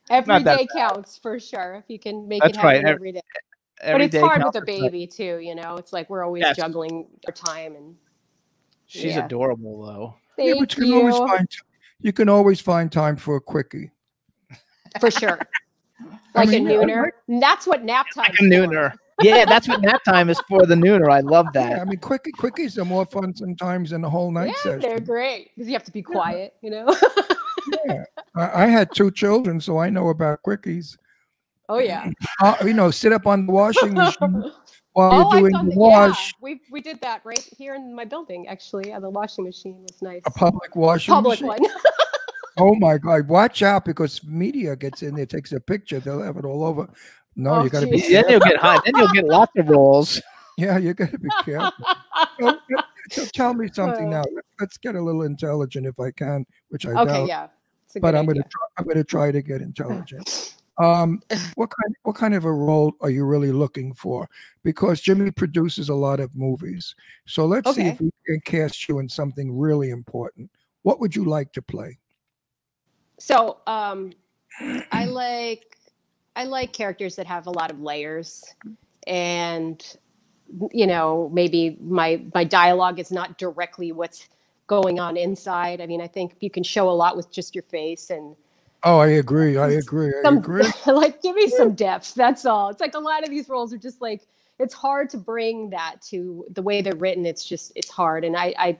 every Not that day counts for sure. If you can make That's it happen right. every day. But Every it's day hard counts with a for- baby too. You know, it's like we're always Yes. juggling our time and. She's Yeah. adorable, though. Thank But you. you can always find time for a quickie. For sure. Like mean, a nooner. That's what nap time Like a nooner. Yeah, that's what nap time is for. The nooner. I love that. Yeah, I mean, quickies are more fun sometimes than the whole night Yeah, they're session. great because you have to be quiet, you know. Yeah. I had 2 children, so I know about quickies. Oh yeah. Sit up on the washing machine while Oh, you're I've doing done the that. wash. Yeah, we did that right here in my building. Actually, the washing machine was nice. A public washing Public machine. one. Oh my God! Watch out because media gets in there, takes a picture. They'll have it all over. No, Oh, you got to be. geez. Then you'll get hot. Then you'll get lots of rolls. Yeah, you got to be careful. So tell me something now. Let's get a little intelligent if I can, which I Okay, doubt. yeah. It's a But good I'm idea. going to try to get intelligent. What kind of a role are you really looking for? Because Jimmy produces a lot of movies. So let's see if Okay. we can cast you in something really important. What would you like to play? So, I like characters that have a lot of layers, and maybe my dialogue is not directly what's going on inside. I mean, I think you can show a lot with just your face and Oh, I agree. I agree. like give me some depth. That's all. It's like a lot of these roles are just like it's hard to bring that to the way they're written. It's hard, and I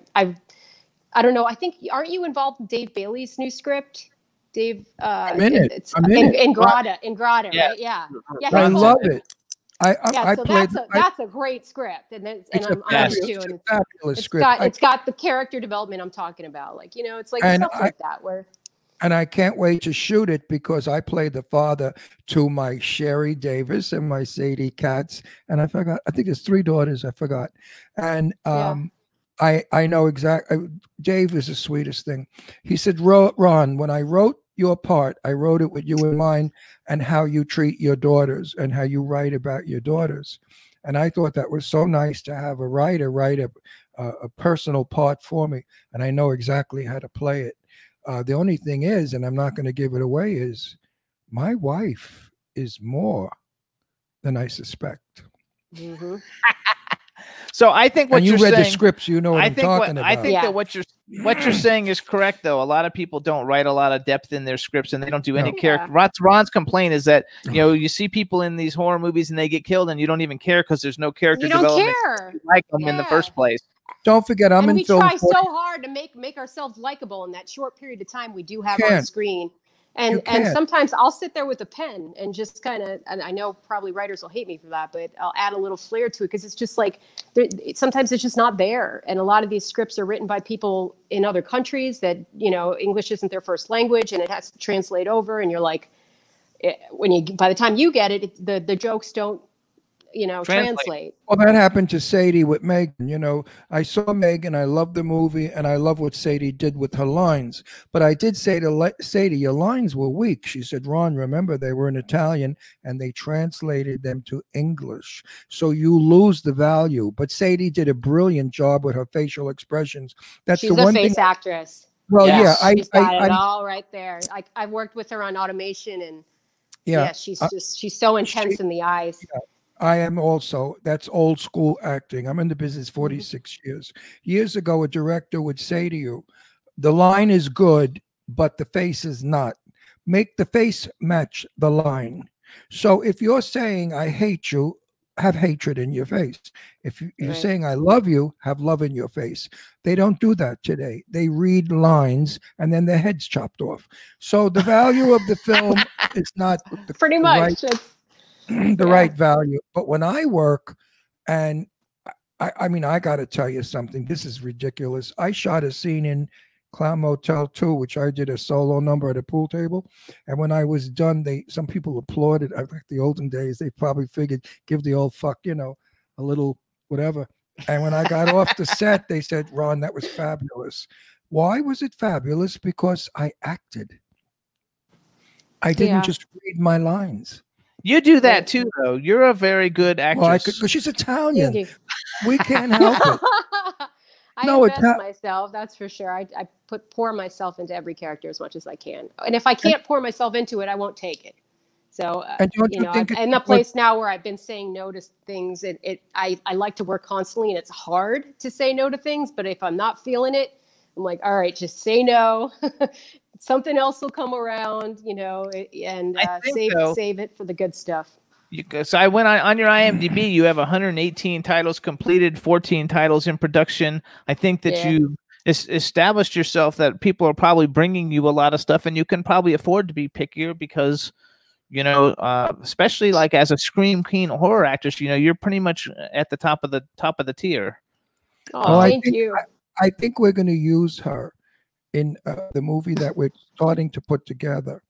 don't know. I think aren't you involved in Dave Bailey's new script? Dave, I'm in it. It's I'm in it. in Grata, Yeah. right? Yeah, yeah. I he love told- it. I so played. that's a great script, and It's a I'm on it fabulous, too, and fabulous it's script. it's got the character development I'm talking about. Like it's like And stuff like that where. And I can't wait to shoot it because I played the father to my Sherry Davis and my Sadie Katz. And I forgot, I think there's 3 daughters, I forgot. And I know exactly, Dave is the sweetest thing. He said, Ron, when I wrote your part, I wrote it with you in mind and how you treat your daughters and how you write about your daughters. And I thought that was so nice to have a writer write a personal part for me. And I know exactly how to play it. The only thing is, and I'm not going to give it away, is my wife is more than I suspect. Mm-hmm. So I think what And you you're read saying, the scripts, you know what I'm talking about. I think Yeah. that what you're saying is correct, though. A lot of people don't write a lot of depth in their scripts, and they don't do any No. character. Ron's complaint is that you see people in these horror movies and they get killed, and you don't even care because there's no character You don't development. care. You like them in the Yeah. first place. Don't forget, I'm And in we film. try 40 so hard to make ourselves likable in that short period of time we do have on can't. screen. You And can't. sometimes I'll sit there with a pen and just kind of, and I know probably writers will hate me for that, but I'll add a little flair to it because it's just like, sometimes it's just not there. And a lot of these scripts are written by people in other countries that, English isn't their first language and it has to translate over. And you're like, by the time you get it, the jokes don't, translate. Well, that happened to Sadie with Megan. I saw Megan, I loved the movie, and I love what Sadie did with her lines. But I did say to Sadie, your lines were weak. She said, Ron, remember, they were in Italian, and they translated them to English. So you lose the value. But Sadie did a brilliant job with her facial expressions. That's She's the a one face thing. actress. Well, Yes. yeah, She's got it all right there. I've worked with her on automation, and she's so intense in the eyes. I am also. That's old school acting. I'm in the business 46 years. Years ago, a director would say to you, the line is good, but the face is not. Make the face match the line. So if you're saying, I hate you, have hatred in your face. If you're Right. saying, I love you, have love in your face. They don't do that today. They read lines and then their head's chopped off. So the value of the film is not Pretty the much. right It's- the right value. But when I work, and I mean, I got to tell you something. This is ridiculous. I shot a scene in Clown Motel 2, which I did a solo number at a pool table. And when I was done, some people applauded. I think the olden days, they probably figured, give the old fuck, a little whatever. And when I got off the set, they said, Ron, that was fabulous. Why was it fabulous? Because I acted. I didn't Yeah. just read my lines. You do that too, though. You're a very good actress. Well, I could, because she's Italian. Thank you. We can't help it. I No, invest myself, that's for sure. I pour myself into every character as much as I can. And if I can't pour myself into it, I won't take it. So, And don't you you know, think I'm it's in a what- place now where I've been saying no to things. I like to work constantly, and it's hard to say no to things. But if I'm not feeling it, I'm like, all right, just say no. Something else will come around, you know, and I think, though, save it for the good stuff. So I went on your IMDb. You have 118 titles completed, 14 titles in production. I think that Yeah. you established yourself that people are probably bringing you a lot of stuff, and you can probably afford to be pickier because, you know, especially like as a scream queen horror actress, you know, you're pretty much at the top of the tier. Oh, I thank think- you. I think we're going to use her in the movie that we're starting to put together.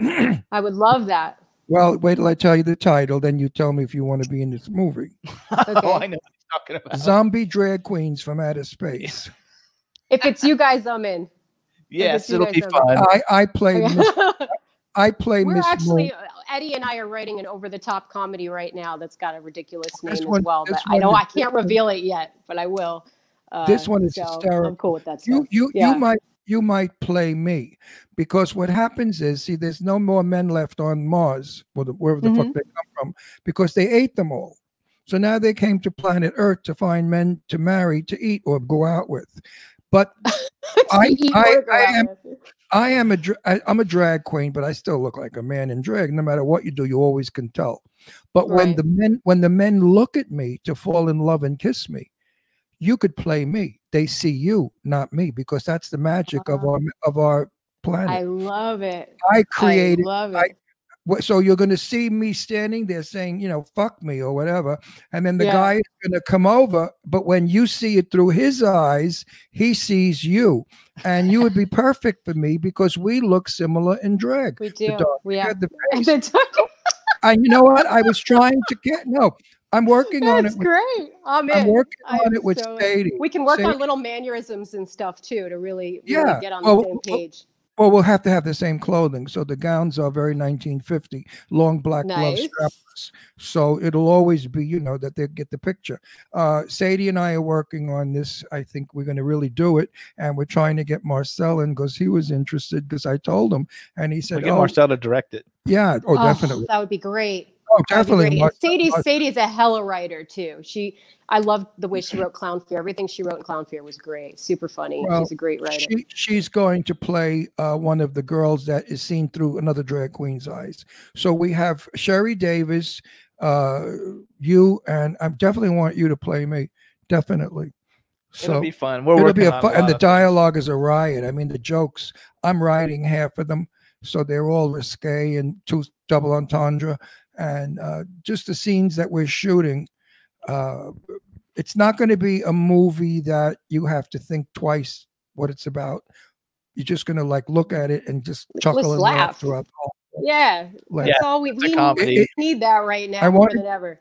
I would love that. Well, wait till I tell you the title, then you tell me if you want to be in this movie. Oh, I know what you're talking about. Zombie Drag Queens from Outer Space. If it's you guys, I'm in. Yes, you it'll guys be are- fun. I play Miss, I play We're Miss actually, Moon. Eddie and I are writing an over-the-top comedy right now that's got a ridiculous name This as one- well. this But I know one I is- can't reveal it yet, but I will. This one is so hysterical. I'm cool with that stuff. You Yeah. you might play me, because what happens is, see, there's no more men left on Mars, or wherever the fuck Mhm. they come from, because they ate them all. So now they came to planet Earth to find men to marry, to eat, or go out with. But I'm a drag queen, but I still look like a man in drag. No matter what you do, you always can tell. But when Right. the men look at me to fall in love and kiss me, you could play me. They see you, not me, because that's the magic of our planet. I love it. I created. I love it. So you're going to see me standing there saying, you know, fuck me or whatever, and then the Yeah. guy is going to come over. But when you see it through his eyes, he sees you, and you would be perfect for me because we look similar in drag. We The do. dark We hair, have. the face. And you know what? I was trying to get I'm working on That's it. With, great. I'm in. I'm working I on am it with so in. Sadie. We can work on Sadie- little mannerisms and stuff too to really Yeah. get on Well, the same page. Well, we'll have to have the same clothing. So the gowns are very 1950, long black gloves, Nice. strapless. So it'll always be, you know, that they get the picture. Sadie and I are working on this. I think we're going to really do it. And we're trying to get Marcel in because he was interested, because I told him. And he said, We'll get Marcel to direct it. yeah, Oh, definitely. that would be great. Oh, That'd be definitely. great. And Sadie's a hella writer too. I loved the way she wrote Clown Fear. Everything she wrote in Clown Fear was great. Super funny. Well, She's a great writer. She's going to play one of the girls that is seen through another drag queen's eyes. So we have Sherry Davis, you, and I definitely want you to play me. Definitely. So It'll be fun. We're it'll working be a on fun, a and lot the of things. dialogue is a riot. I mean, the jokes, I'm writing half of them, so they're all risque and two double entendre, and just the scenes that we're shooting. It's not going to be a movie that you have to think twice what it's about. You're just going to like look at it and just chuckle Let's and laugh laugh. throughout the whole Yeah, laugh. that's all we it's a comedy. need that right now I more wanted- than ever.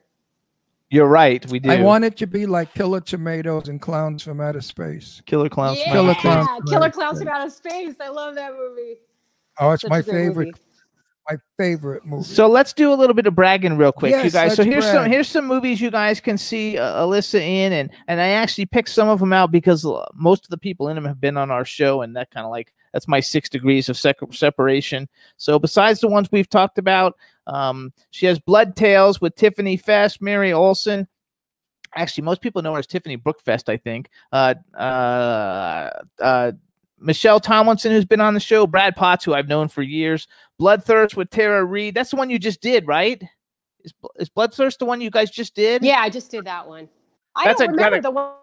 You're right. We do. I want it to be like Killer Tomatoes and Clowns from Outer Space. Killer Clowns. Yeah, from Killer Outer Space. Clowns from Killer Outer Clowns Space. from Outer Space. I love that movie. Oh, it's Such my a great favorite. movie. My favorite movie. So let's do a little bit of bragging real quick, you Yes, guys. So let's brag. here's some movies you guys can see Alyssa in, and I actually picked some of them out because most of the people in them have been on our show, and that kind of like that's my 6 degrees of separation. So besides the ones we've talked about, she has Blood Tales with Tiffany Fest, Mary Olsen. Actually, most people know her as Tiffany Brookfest, I think. Michelle Tomlinson, who's been on the show, Brad Potts, who I've known for years, Bloodthirst with Tara Reid. That's the one you just did, right? Is Bloodthirst the one you guys just did? Yeah, I just did that one. I That's don't a remember great- the one.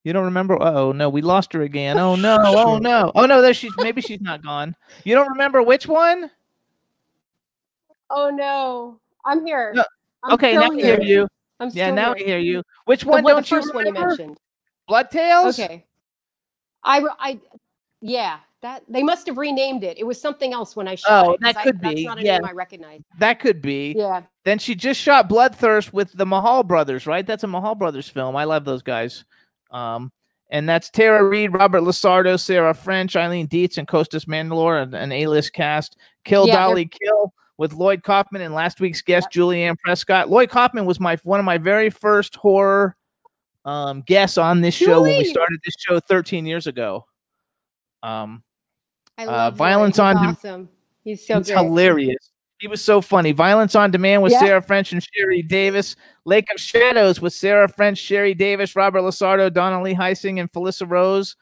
You don't remember? Oh no, we lost her again. Oh no! Oh no! Oh no! There she's. Maybe she's not gone. You don't remember which one? Oh no, I'm here. No, I'm Okay, still now we hear here. you. I'm Yeah, still now here. we hear you. Which The one one- don't the you first one you remember? mentioned. Blood Tales. Okay. Yeah, that they must have renamed it. It was something else when I shot Oh, it. 'cause that could that's be, not a yeah. name I recognize. That could be. Yeah. Then she just shot Bloodthirst with the Mahal brothers, right? That's a Mahal brothers film. I love those guys. And that's Tara Reid, Robert Lasardo, Sarah French, Eileen Dietz, and Costas Mandylor, an A-list cast. Kill Dolly Kill with Lloyd Kaufman and last week's guest, Julianne Prescott. Lloyd Kaufman was one of my very first horror guests on this show when we started this show 13 years ago. I love Violence Lloyd. on Awesome. He's so He's great. hilarious. He was so funny. Violence on Demand with Sarah French and Sherry Davis. Lake of Shadows with Sarah French, Sherry Davis, Robert Lasardo, Donna Lee Heising, and Felissa Rose.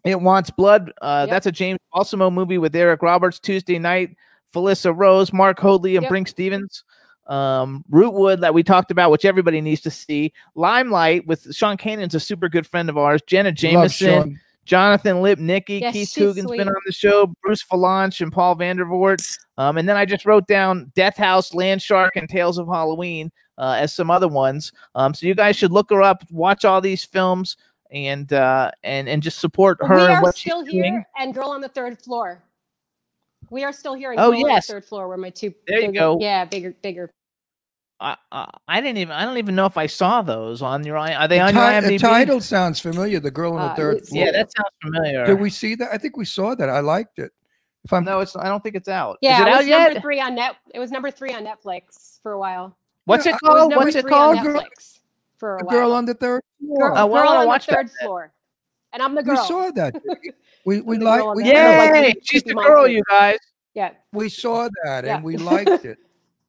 It Wants Blood. That's a James Balsamo movie with Eric Roberts. Tuesday Night, Felissa Rose, Mark Hoadley, and Brink Stevens. Rootwood that we talked about, which everybody needs to see. Limelight with Sean Kanan's a super good friend of ours. Jenna Jameson. Jonathan Lipnicki, Keith Coogan's been on the show, Bruce Falange, and Paul Vandervoort. And then I just wrote down Death House, Landshark, and Tales of Halloween as some other ones. So you guys should look her up, watch all these films, and just support her. We and are what still she's here, doing. And Girl on the Third Floor. We are still here. And Oh, Girl on the yes. Third Floor were my two. There you go. Yeah, bigger. I don't even know if I saw those on your. Are they on The your IMDb? The title sounds familiar. The Girl on the Third Floor. Yeah, that sounds familiar. Did we see that? I think we saw that. I liked it. No, it's. I don't think it's out. Yeah, Is it out yet? It was number 3 on Netflix for a while. What's it It was called? number What's it 3 called? on Netflix for a The while. Girl on the Third Floor. Girl on the watch Third that. Floor. And I'm the girl. We saw that. We I'm the like. girl on We the- Yay! She's the Creepy girl, monster. you guys. Yeah. We saw that Yeah. and we liked it.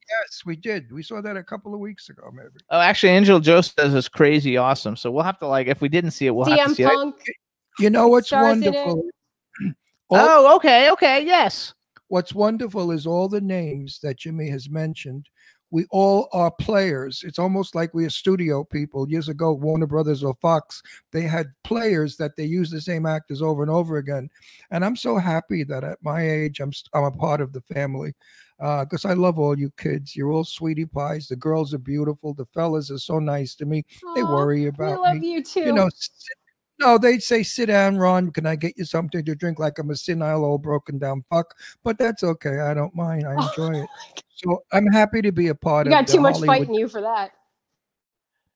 Yes, we did. We saw that a couple of weeks ago, maybe. Oh, actually, Angela Joe says it's crazy awesome. So we'll have to if we didn't see it, we'll have to CM see it. Punk. You know what's Stars in it. wonderful? Oh, okay, yes. What's wonderful is all the names that Jimmy has mentioned. We all are players. It's almost like we are studio people. Years ago, Warner Brothers or Fox, they had players that they use the same actors over and over again. And I'm so happy that at my age, I'm a part of the family because I love all you kids. You're all sweetie pies. The girls are beautiful. The fellas are so nice to me. They Aw, worry about we love me. you too. You know, no, they say, sit down, Ron. Can I get you something to drink? Like I'm a senile old broken down fuck. But that's okay. I don't mind. I enjoy it. So I'm happy to be a part you of got the too much Hollywood. fight in you for that.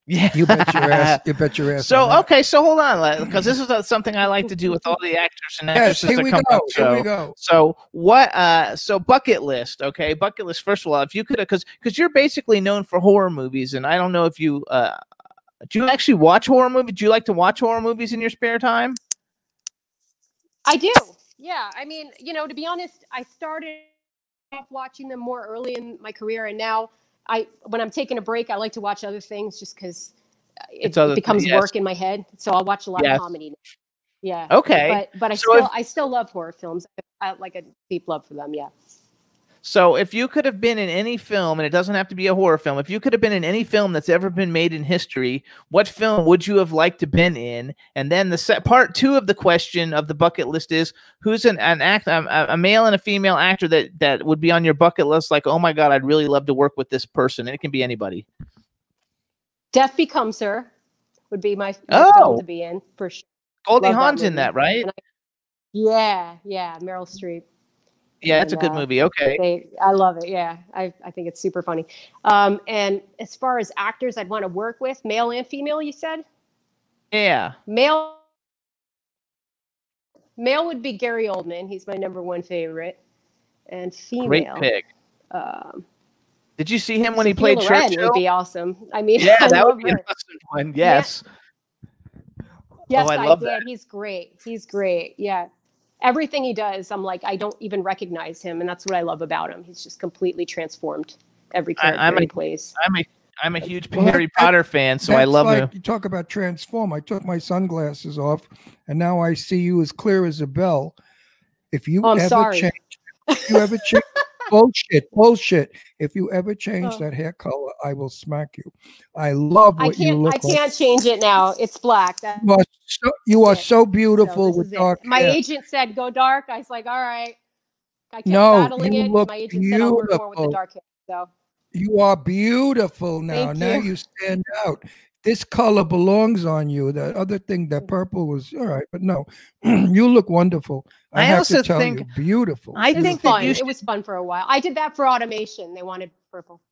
Yeah, You bet your ass. You bet your ass. So on that. okay, so hold on, because this is something I like to do with all the actors and Yes, actresses here that we come go. on the Here we show. go. So what? So bucket list. Okay, bucket list. First of all, if you could, because you're basically known for horror movies, and I don't know if you do you actually watch horror movies? Do you like to watch horror movies in your spare time? I do. Yeah. I mean, to be honest, I started off watching them more early in my career, and now when I'm taking a break, I like to watch other things just because it becomes work in my head. So I'll watch a lot of comedy. Yeah. Okay. But I still love horror films. I like a deep love for them. Yeah. So if you could have been in any film, and it doesn't have to be a horror film, if you could have been in any film that's ever been made in history, what film would you have liked to been in? And then part 2 of the question of the bucket list is, who's a male and a female actor that would be on your bucket list? Like, oh my God, I'd really love to work with this person. And it can be anybody. Death Becomes Her would be my film to be in for sure. Goldie Love that Hawn's in movie. that, right? Yeah. Meryl Streep. Yeah, that's a good movie. Okay. I love it. Yeah, I think it's super funny. And as far as actors I'd want to work with, male and female, you said? Yeah. Male would be Gary Oldman. He's my number 1 favorite. And female. Great pick. Did you see him when he Sophia played Loren Churchill? would be awesome. I mean, Yeah, I that love would be an her. awesome one. Yes. Yes, I I love did. that. He's great. He's great. Yeah. Everything he does, I'm like, I don't even recognize him. And that's what I love about him. He's just completely transformed every character he plays. I'm a huge Harry Potter fan, so I That's love like, him. You talk about transform. I took my sunglasses off, and now I see you as clear as a bell. If you I'm ever sorry. change, bullshit. If you ever change that hair color, I will smack you. I love what you look I can't change it now. It's black. like. You are so beautiful this with is it. dark My hair. agent said go dark. I was like, all right. I kept No, battling you it. look My agent said I'll work more with the beautiful. dark hair. So You are beautiful now. Thank Now you. you stand out. This color belongs on you. That other thing, that purple was all right, but no, you look wonderful. I have also to tell think- you, beautiful. I it was think that fun. you It was fun for a while. I did that for automation. They wanted purple.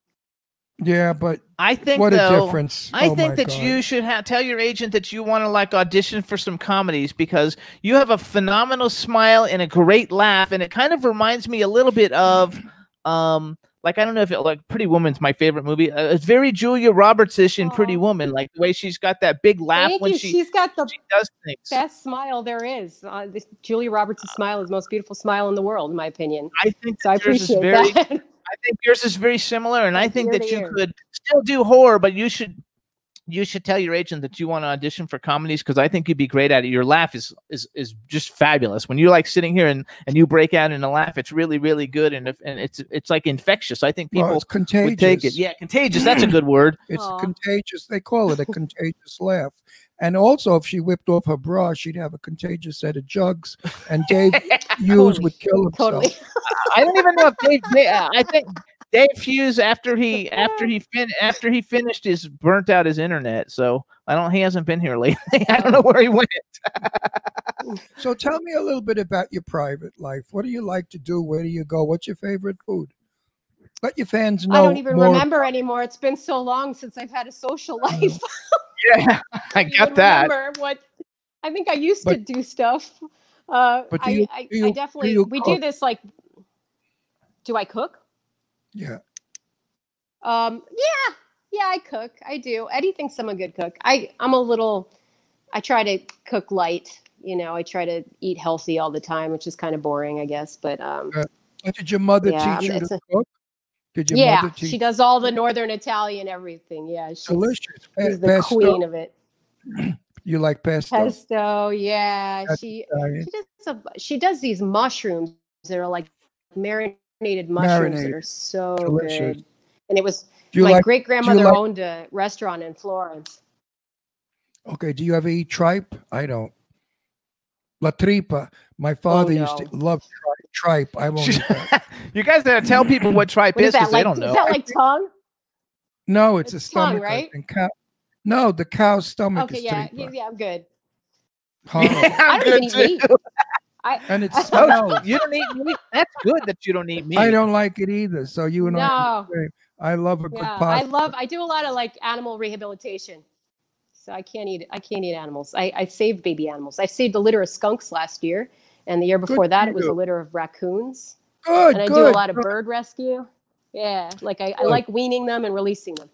Yeah, but I think what though, a difference. I Oh think my that God. you should tell your agent that you want to like audition for some comedies because you have a phenomenal smile and a great laugh, and it kind of reminds me a little bit of, like I don't know if like Pretty Woman's my favorite movie. It's very Julia Roberts-ish in Pretty Oh. Woman, like the way she's got that big laugh Thank when you. she She's got the does things. best smile there is. Julia Roberts' smile is the most beautiful smile in the world, in my opinion. I think So I that yours is appreciate very. that. I think yours is very similar, and I Like think ear that to you ear. could still do horror, but you should tell your agent that you want to audition for comedies because I think you'd be great at it. Your laugh is just fabulous. When you're like sitting here and you break out in a laugh, it's really really good and it's like infectious. I think people Well, it's contagious. would take it. Yeah, contagious. That's a good word. It's Aw. contagious. They call it a contagious laugh. And also, if she whipped off her bra, she'd have a contagious set of jugs, and Dave Hughes would kill himself. Totally. I don't even know if I think Dave Hughes after he finished his burnt out his internet. So he hasn't been here lately. I don't know where he went. So tell me a little bit about your private life. What do you like to do? Where do you go? What's your favorite food? Let your fans know. I don't even more. remember anymore. It's been so long since I've had a social life. Yeah, I don't got even that. remember what I think I used to But- do stuff. But do you- I do you- definitely do you we do cook? this like. Do I cook? Yeah. Yeah, I cook. I do. Eddie thinks I'm a good cook. I try to cook light. I try to eat healthy all the time, which is kind of boring, I guess. But Did your mother Yeah, teach you it's to a- cook? Did your yeah, mother teach she does all the Northern Italian everything. Yeah, she's delicious? the Pesto? queen of it. You like pesto? Pesto, yeah. That's She Italian. she does these mushrooms that are like marinated mushrooms that Marinated. are so Delicious. good. And it was Do you my like? great grandmother like- owned a restaurant in Florence. Okay. Do you ever eat tripe? I don't. La tripa. My father used to no. love tripe. I won't eat that. You guys gotta tell people what tripe What is is that because they like? don't Is know. that like tongue? No, it's a It's tongue, stomach. right? And cow. No, the cow's stomach Okay, is yeah, tripa. yeah, I'm good. Horrible. I I'm don't even good eat too. meat. I And it Oh, smells. you don't eat meat? That's good that you don't eat meat. I don't like it either. So you and I. no. I love a good Yeah, pasta. I do a lot of like animal rehabilitation. So I can't eat animals. I saved baby animals. I saved a litter of skunks last year, and the year Good before that for it was you. a litter of raccoons. Good. And I good. do a lot of bird rescue. Yeah, like I Good. like weaning them and releasing them.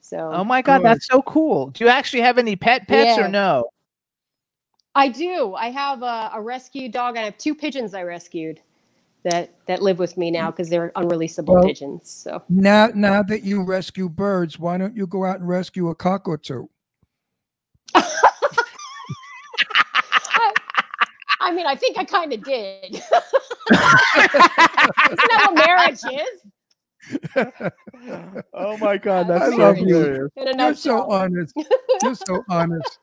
So Oh my god, Good. that's so cool. Do you actually have any pets Yeah. or no? I do. I have a rescue dog. I have 2 pigeons I rescued that live with me now because they're unreleasable Well- pigeons. So Now that you rescue birds, why don't you go out and rescue a cock or two? I mean, I think I kind of did. Isn't that what marriage is? Oh my god, that's I so love you. hilarious. In a You're nutshell. so honest. You're so honest.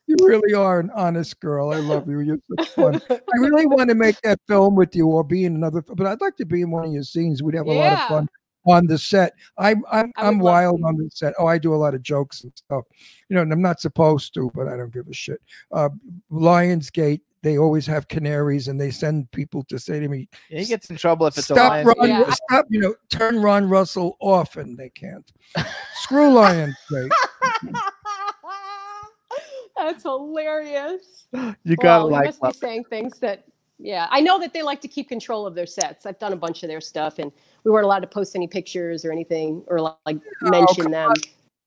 You really are an honest girl. I love you. You're so fun. I really want to make that film with you or be in another, but I'd like to be in one of your scenes. We'd have a lot of Yeah. fun on the set. I'm would wild love on the set. Oh, I do a lot of jokes and stuff. And I'm not supposed to, but I don't give a shit. Lionsgate, they always have canaries, and they send people to say to me, Yeah, he gets in trouble if it's a "Stop, lion. Ron! Yeah. Stop! Turn Ron Russell off," and they can't. Screw Lionsgate. That's hilarious. You gotta Well, you like must be saying things that, yeah. I know that they like to keep control of their sets. I've done a bunch of their stuff, and we weren't allowed to post any pictures or anything or like mention come them.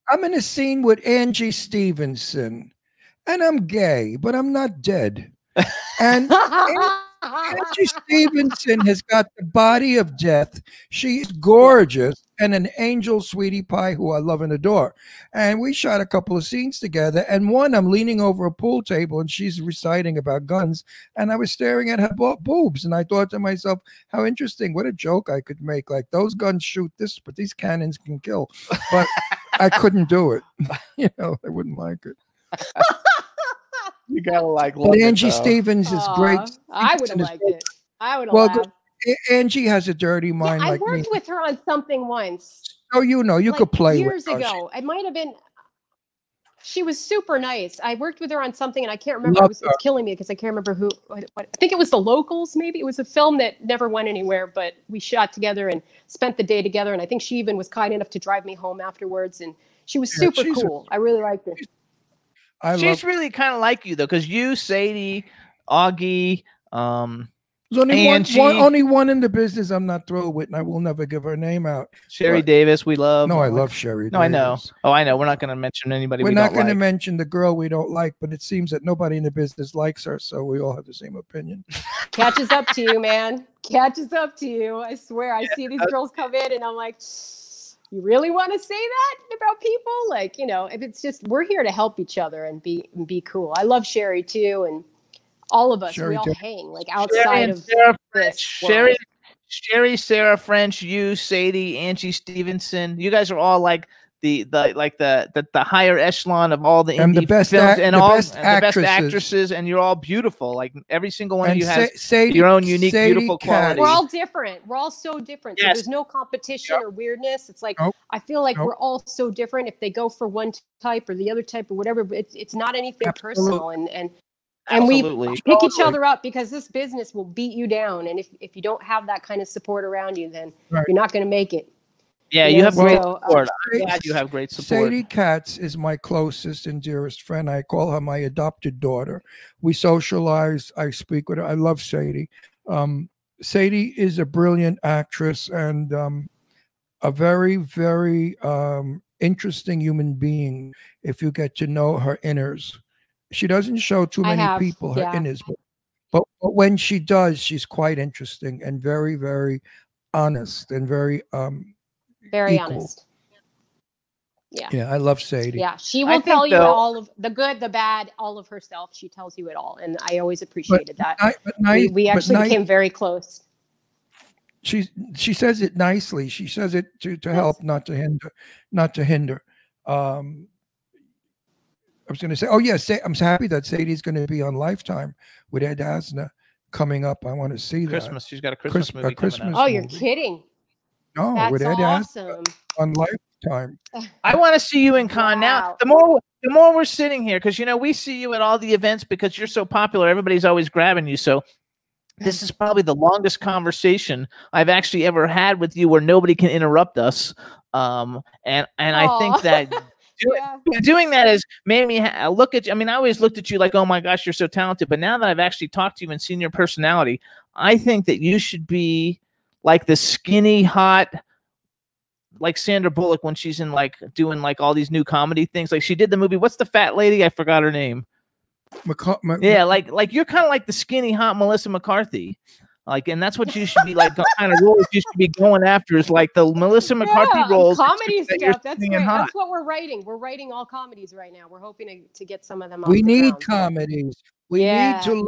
I'm in a scene with Angie Stevenson, and I'm gay, but I'm not dead. And Angie Stevenson has got the body of death. She's gorgeous and an angel sweetie pie who I love and adore. And we shot a couple of scenes together. And one, I'm leaning over a pool table and she's reciting about guns. And I was staring at her boobs. And I thought to myself, how interesting. What a joke I could make. Like, those guns shoot this, but these cannons can kill. But I couldn't do it. I wouldn't like it. You gotta like love But it, Angie though. Stevens is great. I would have Stevenson is liked it. I would have Well, laughed. Angie has a dirty Yeah, mind I like me. worked with her on something once. So you like could play years with her. ago. It might have been. She was super nice. I worked with her on something, and I can't remember. It's killing me because I can't remember who. What, I think it was The Locals. Maybe it was a film that never went anywhere, but we shot together and spent the day together. And I think she even was kind enough to drive me home afterwards. And she was super cool. I really liked her. She's really kind of like you though, because you, Sadie, Augie, there's only one in the business I'm not thrilled with, and I will never give her name out. Sherry Davis, we love. No, I love Sherry. No, Davis. I know. Oh, I know. We're not going to mention anybody. We're not going to mention the girl we don't like, but it seems that nobody in the business likes her, so we all have the same opinion. Catches up to you, man. Catches up to you. I swear. I see these girls come in, and I'm like, you really want to say that about people? Like, if it's just we're here to help each other and be cool. I love Sherry too, and all of us, we all hang like outside of this. Sherry, Sarah French, you, Sadie, Angie Stevenson. You guys are all like the higher echelon of all the indie the best films and the all best the best actresses, and you're all beautiful. Like every single one of you has Sadie, your own unique, Sadie beautiful quality. We're all different. We're all so different. So there's no competition or weirdness. It's like I feel like we're all so different. If they go for one type or the other type or whatever, but it's not anything personal. And we pick each other up because this business will beat you down. And if you don't have that kind of support around you, then you're not going to make it. Yeah, you have great support. I'm glad you have great support. Sadie Katz is my closest and dearest friend. I call her my adopted daughter. We socialize. I speak with her. I love Sadie. Sadie is a brilliant actress and a very, very interesting human being if you get to know her inners. She doesn't show too many people her inners, but when she does, she's quite interesting and very, very honest and very equal. Honest. Yeah, I love Sadie. Yeah, she will tell you all of the good, the bad, all of herself. She tells you it all, and I always appreciated that. We actually became very close. She says it nicely. She says it to help, not to hinder. I was going to say, I'm happy that Sadie's going to be on Lifetime with Ed Asner coming up. I want to see that. Christmas. She's got a Christmas movie coming out. Oh, you're kidding. No, that's with Ed awesome. Asner on Lifetime. I want to see you in con now. The more we're sitting here, because we see you at all the events because you're so popular. Everybody's always grabbing you. So this is probably the longest conversation I've actually ever had with you where nobody can interrupt us. And I think that doing that has made me look at you. I mean, I always looked at you like, oh my gosh, you're so talented. But now that I've actually talked to you and seen your personality, I think that you should be like the skinny, hot, like Sandra Bullock when she's in doing all these new comedy things. Like she did the movie. What's the fat lady? I forgot her name. Yeah, like you're kind of like the skinny, hot Melissa McCarthy. And that's what you should be kind of roles you should be going after is like the Melissa McCarthy roles. Comedy stuff. That's great. That's what we're writing. We're writing all comedies right now. We're hoping to get some of them off We the need ground. comedies. We need to laugh.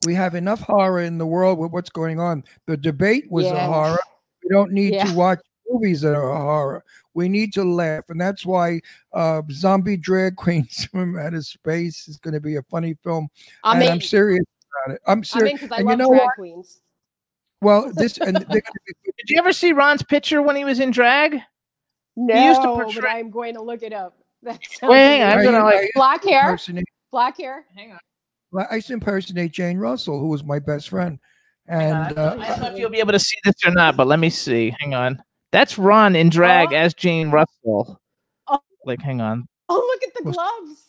We have enough horror in the world with what's going on. The debate was a horror. We don't need to watch movies that are a horror. We need to laugh. And that's why Zombie Drag Queens from Outer Space is going to be a funny film. I'm serious. I'm serious. I love drag queens. Well, did you ever see Ron's picture when he was in drag? No, he used to portray... but I'm going to look it up. Black hair. Black hair. Hang on. I used to impersonate Jane Russell, who was my best friend. And I don't know if you'll be able to see this or not, but let me see. Hang on. That's Ron in drag as Jane Russell. Hang on. Oh, look at the gloves.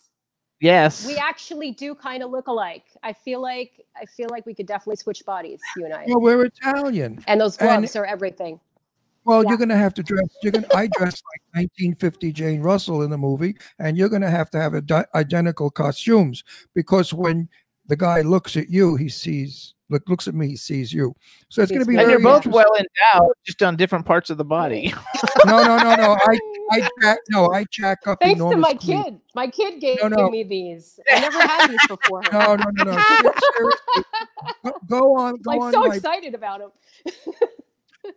Yes. We actually do kind of look alike. I feel like we could definitely switch bodies, you and I. Well, we're Italian. And those gloves are everything. Well, you're going to have to dress. I dressed like 1950 Jane Russell in the movie, and you're going to have identical costumes because when the guy looks at you, looks at me, he sees you. So it's going to be. And you're both well endowed, just on different parts of the body. No. I jack up. Thanks to my kid. My kid gave me these. I never had these before. No. Seriously. Go on. I'm so excited about them.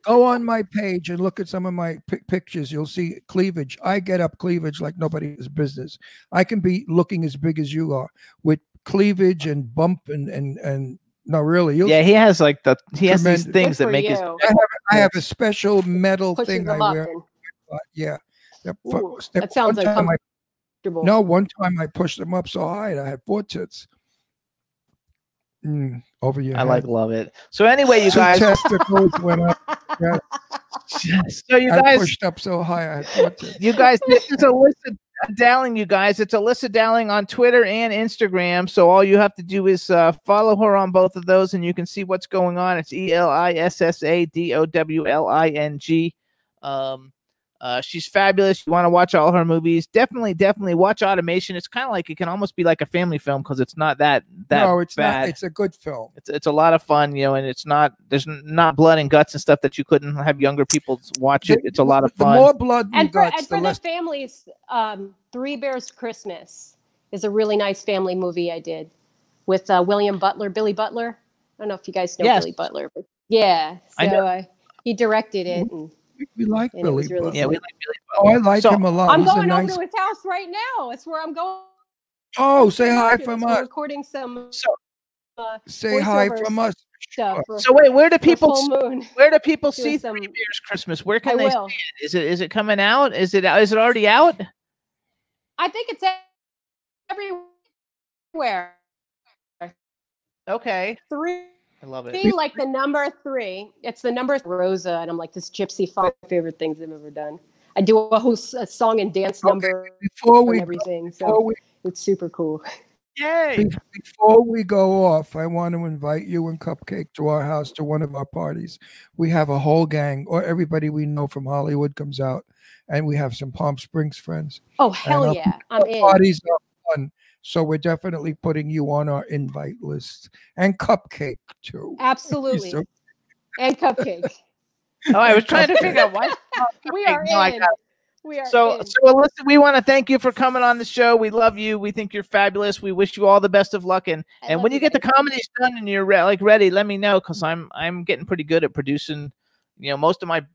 Go on my page and look at some of my pictures. You'll see cleavage. I get up cleavage like nobody's business. I can be looking as big as you are with cleavage and bump and no, really. He has he has these things that make his. I have a special metal thing I wear. Ooh, that sounds like No, one time I pushed them up so high I had 4 tits. Over your head. Love it. So anyway, you 2 guys. testicles went up. Yeah. So you I guys pushed up so high I had 4 tits. You guys, this is Alyssa Dowling, you guys. It's Alyssa Dowling on Twitter and Instagram. So all you have to do is follow her on both of those, and you can see what's going on. It's ELISSADOWLING. She's fabulous. You want to watch all her movies? Definitely watch Automation. It's kind of like, it can almost be like a family film because it's not that No, it's bad. not. It's a good film. It's a lot of fun, and it's not, there's not blood and guts and stuff that you couldn't have younger people watch it. It's a lot of fun. The more blood and guts, and for the families, Three Bears Christmas is a really nice family movie I did with William Butler, Billy Butler. I don't know if you guys know Billy Butler, but yeah. So he directed it. And we like Billy. Really we like Billy. Oh, I like him a lot. I'm He's going a over nice... to his house right now. That's where I'm going. Oh, say hi from us. Recording some. Say hi from us. Stuff so wait, where do people see some... Three Bears Christmas? Where can they see it? Is it coming out? Is it already out? I think it's everywhere. Okay. Three. I love it. See, like the number 3. It's the number Rosa, and I'm like, this gypsy, 5 favorite things I've ever done. I do a whole song and dance number and everything. It's super cool. Yay! Before we go off, I want to invite you and Cupcake to our house to one of our parties. We have a whole gang, or everybody we know from Hollywood comes out, and we have some Palm Springs friends. Oh, hell yeah. I'm in. Parties are fun. So we're definitely putting you on our invite list. And Cupcake, too. Absolutely. And Cupcake. Oh, I was trying to figure out why. We are in. So Alyssa, we want to thank you for coming on the show. We love you. We think you're fabulous. We wish you all the best of luck. And when you get the comedies done and you're ready, let me know, because I'm getting pretty good at producing. Most of I'm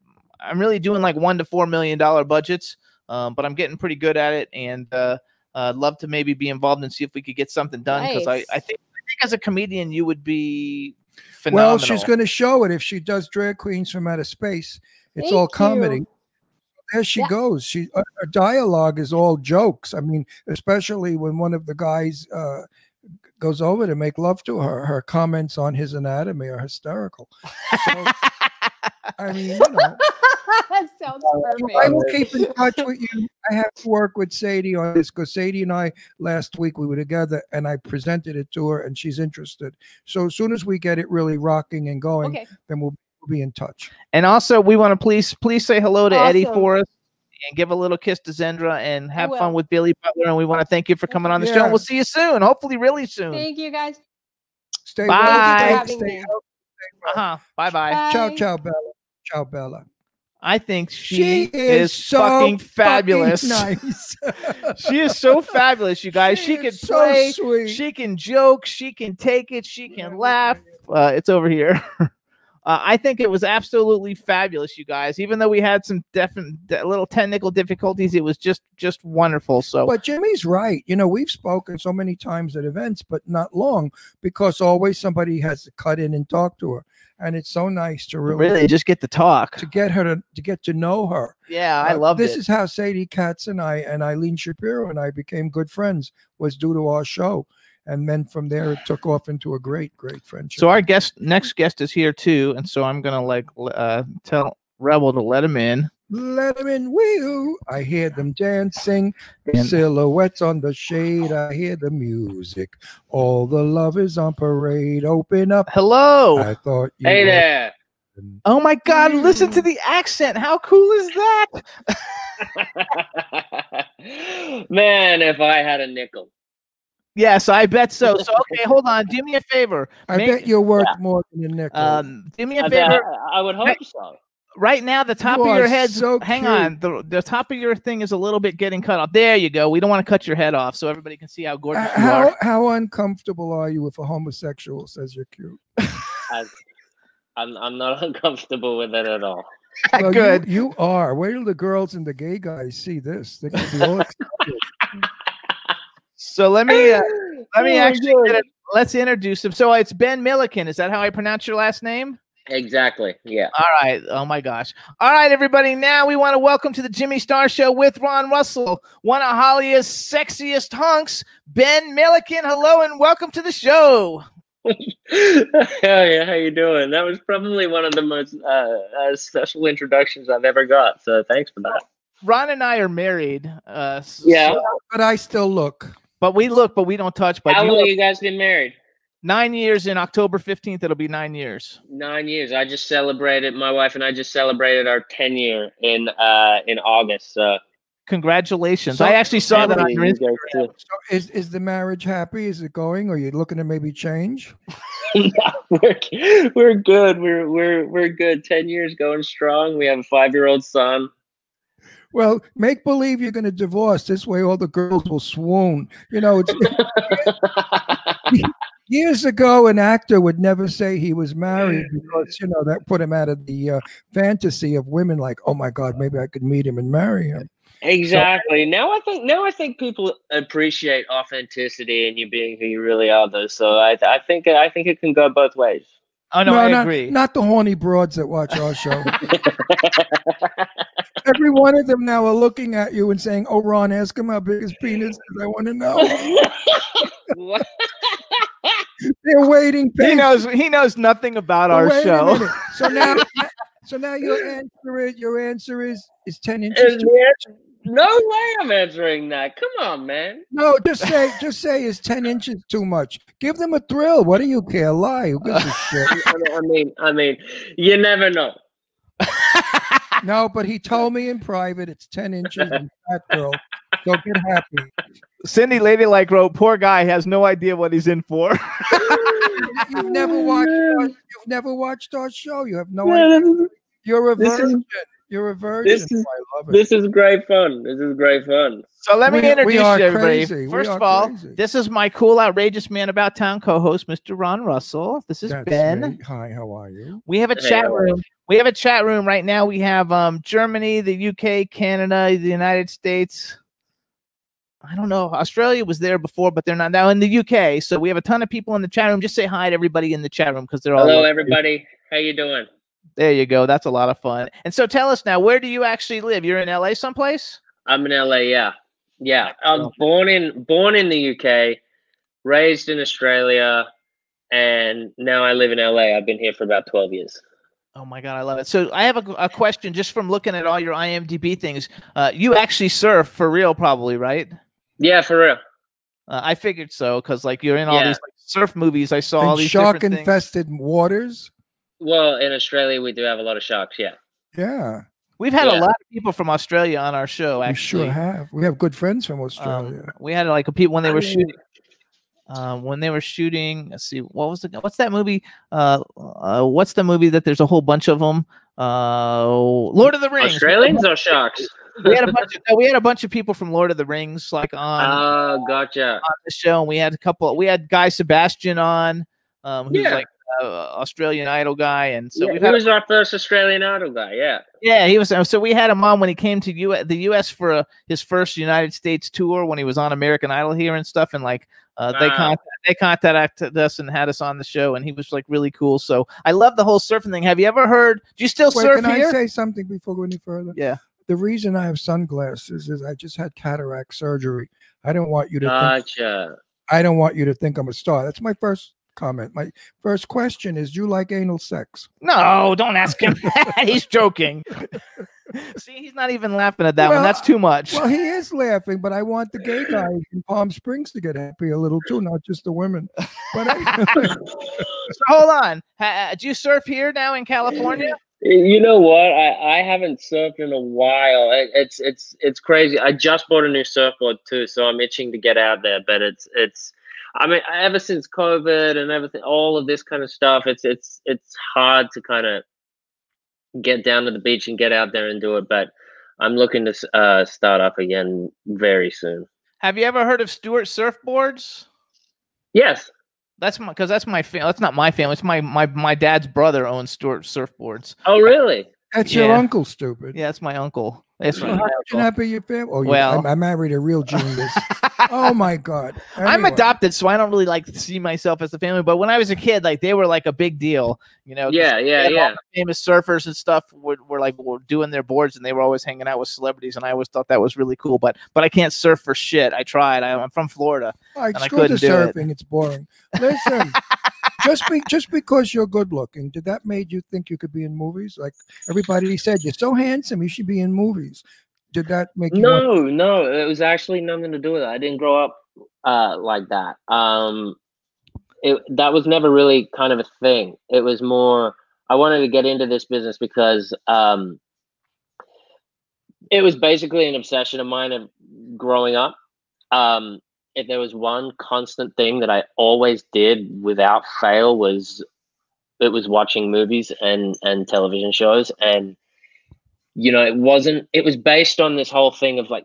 really doing like $1 to $4 million budgets, but I'm getting pretty good at it. And I'd love to maybe be involved and see if we could get something done, because I think as a comedian you would be phenomenal. Well, she's going to show it if she does Drag Queens from Outer Space. It's all comedy. There she goes. Her dialogue is all jokes. I mean, especially when one of the guys goes over to make love to her. Her comments on his anatomy are hysterical. So, I mean, that sounds perfect. I will keep in touch with you. I have to work with Sadie on this, because Sadie and I last week we were together and I presented it to her and she's interested. So as soon as we get it really rocking and going, then we'll be in touch. And also, we want to please say hello to Eddie for us, and give a little kiss to Zendra, and have fun with Billy Butler. And we want to thank you for coming on the show. And we'll see you soon, hopefully really soon. Thank you, guys. Stay bye. Well. Bye. Ciao, Bella. Ciao, Bella. I think she is so fucking fabulous. Nice. She is so fabulous, you guys. She can play. So she can joke. She can take it. She can laugh. It's over here. I think it was absolutely fabulous, you guys. Even though we had some little technical difficulties, it was just wonderful. So, but Jimmy's right. We've spoken so many times at events, but not long, because always somebody has to cut in and talk to her, and it's so nice to really just get to talk, to get her to get to know her. Yeah, I love this. Is how Sadie Katz and I and Eileen Shapiro and I became good friends, was due to our show. And then from there, it took off into a great, great friendship. So our next guest is here too, and so I'm gonna tell Rebel to let him in. Let him in, wee-oo. I hear them dancing, silhouettes on the shade. I hear the music. All the love is on parade. Open up. Hello. I thought you. Hey there. Oh my God! Listen to the accent. How cool is that? Man, if I had a nickel. Yes, I bet so. So, okay, hold on. Do me a favor. I bet you're worth more than a nickel. Do me a favor. I would hope so. Right now, the top of your head. So hang on. The top of your thing is a little bit getting cut off. There you go. We don't want to cut your head off, so everybody can see how gorgeous you are. How uncomfortable are you if a homosexual says you're cute? I'm not uncomfortable with it at all. Well, good. You are. Wait till the girls and the gay guys see this. They're gonna be all excited. So let me actually let's introduce him. So it's Ben Milliken. Is that how I pronounce your last name? Exactly. Yeah. All right. Oh my gosh. All right, everybody. Now we want to welcome to the Jimmy Star Show with Ron Russell, one of Hollywood's sexiest hunks, Ben Milliken. Hello and welcome to the show. Yeah, how you doing? That was probably one of the most special introductions I've ever got. So thanks for that. Ron and I are married. Yeah. so- But I still look. but we look, but we don't touch. But How you long look- you guys been married? 9 years in October 15th. It'll be 9 years. 9 years. I just celebrated. My wife and I just celebrated our 10 year in August. So Congratulations. So- I actually saw that on you your guys Instagram. too. So is the marriage happy? Is it going? Or are you looking to maybe change? we're good. We're good. 10 years going strong. We have a 5-year-old son. Well, make believe you're going to divorce. This way, all the girls will swoon. You know, it's years ago, an actor would never say he was married because, you know, that put him out of the fantasy of women like, oh my God, maybe I could meet him and marry him. Exactly. Now I think people appreciate authenticity and you being who you really are, though. So I think it can go both ways. Oh no, I not, agree. Not the horny broads that watch our show. Every one of them now are looking at you and saying, "Oh, Ron, ask him how big his penis is. I want to know." What? They're waiting. He knows nothing about But our wait a show. minute. So now your answer is 10 inches. And Too no way I'm answering that. Come on, man. No, just say is 10 inches too much. Give them a thrill. What do you care? Lie. Who gives a shit? I mean, you never know. No, but he told me in private it's 10 inches. And that girl. So get happy. Cindy Ladylike wrote, "Poor guy has no idea what he's in for." You've never watched our show. You have no idea. You're a virgin. You're a virgin. This is, I love it. this is great fun. This is great fun. So let me We introduce you, are everybody. crazy. We First are of all, crazy. this is my cool, outrageous man about town co-host, Mr. Ron Russell. This is That's Ben. me. Hi, how are you? We have a Hey, chat how are room. We have a chat room right now. We have Germany, the UK, Canada, the United States. I don't know. Australia was there before, but they're not now in the UK. So we have a ton of people in the chat room. Just say hi to everybody in the chat room because they're all. Hello, everybody. How you doing? There you go. That's a lot of fun. And so tell us now, where do you actually live? You're in LA someplace? I'm in LA. Yeah. I'm born in the UK, raised in Australia, and now I live in LA. I've been here for about 12 years. Oh my God, I love it. So I have a question just from looking at all your IMDb things. You actually surf for real, probably, right? Yeah, for real. I figured so because like you're in all Yeah. these like, surf movies. I saw all And these different things. shark-infested waters. Well, in Australia, we do have a lot of sharks. Yeah. Yeah, We've had a Yeah. lot of people from Australia on our show. we Actually, sure have. We have good friends from Australia. we had like a people when they were I mean- shooting. When they were shooting, let's see, what's that movie? What's the movie that there's a whole bunch of them? Lord of the Rings. Australians or sharks? We had a bunch of people from Lord of the Rings, like on Oh, gotcha. on the show, and we had a couple. We had Guy Sebastian on, who's Yeah. like Australian Idol guy, and so Yeah, we've he had was our first Australian Idol guy. Yeah. he was. So we had him on when he came to the U.S. for his first United States tour when he was on American Idol here and stuff, and like Wow. they contacted us and had us on the show, and he was like really cool. So I love the whole surfing thing. Have you ever heard? Do you still Wait, surf can here? I say something before we go any further? Yeah. The reason I have sunglasses is I just had cataract surgery. I don't want you to Gotcha. I don't want you to think I'm a star. That's my first comment. My first question is, do you like anal sex? No, don't ask him that. He's joking. See, he's not even laughing at that one. Well, That's too much. Well, he is laughing, but I want the gay guys in Palm Springs to get happy a little too, not just the women. But So hold on. Do you surf here now in California? You know what? I haven't surfed in a while. It's crazy. I just bought a new surfboard too, so I'm itching to get out there. But it's. I mean, ever since COVID and everything, all of this kind of stuff, it's hard to kind of get down to the beach and get out there and do it. But I'm looking to start up again very soon. Have you ever heard of Stewart Surfboards? Yes. That's my family. That's not my family. It's my dad's brother owns Stewart Surfboards. Oh, really? that's your Yeah. uncle, stupid. Yeah, that's my uncle. It's Well, how can that be your family? Oh, Well- I married a real genius. Oh my God! I'm Anyway. adopted, so I don't really like to see myself as a family. But when I was a kid, like they were like a big deal, you know. 'cause Yeah, they had all yeah. the famous surfers and stuff were doing their boards, and they were always hanging out with celebrities, and I always thought that was really cool. But I can't surf for shit. I tried. I'm from Florida. Like, and I screw the couldn't do it. surfing. It's boring. Listen, just because you're good looking, did that made you think you could be in movies? Like everybody said, you're so handsome, you should be in movies. Did that make you? No, it was actually nothing to do with it. I didn't grow up like that. That was never really kind of a thing. It was more I wanted to get into this business because it was basically an obsession of mine of growing up. If there was one constant thing that I always did without fail it was watching movies and television shows. And you know, it was based on this whole thing of like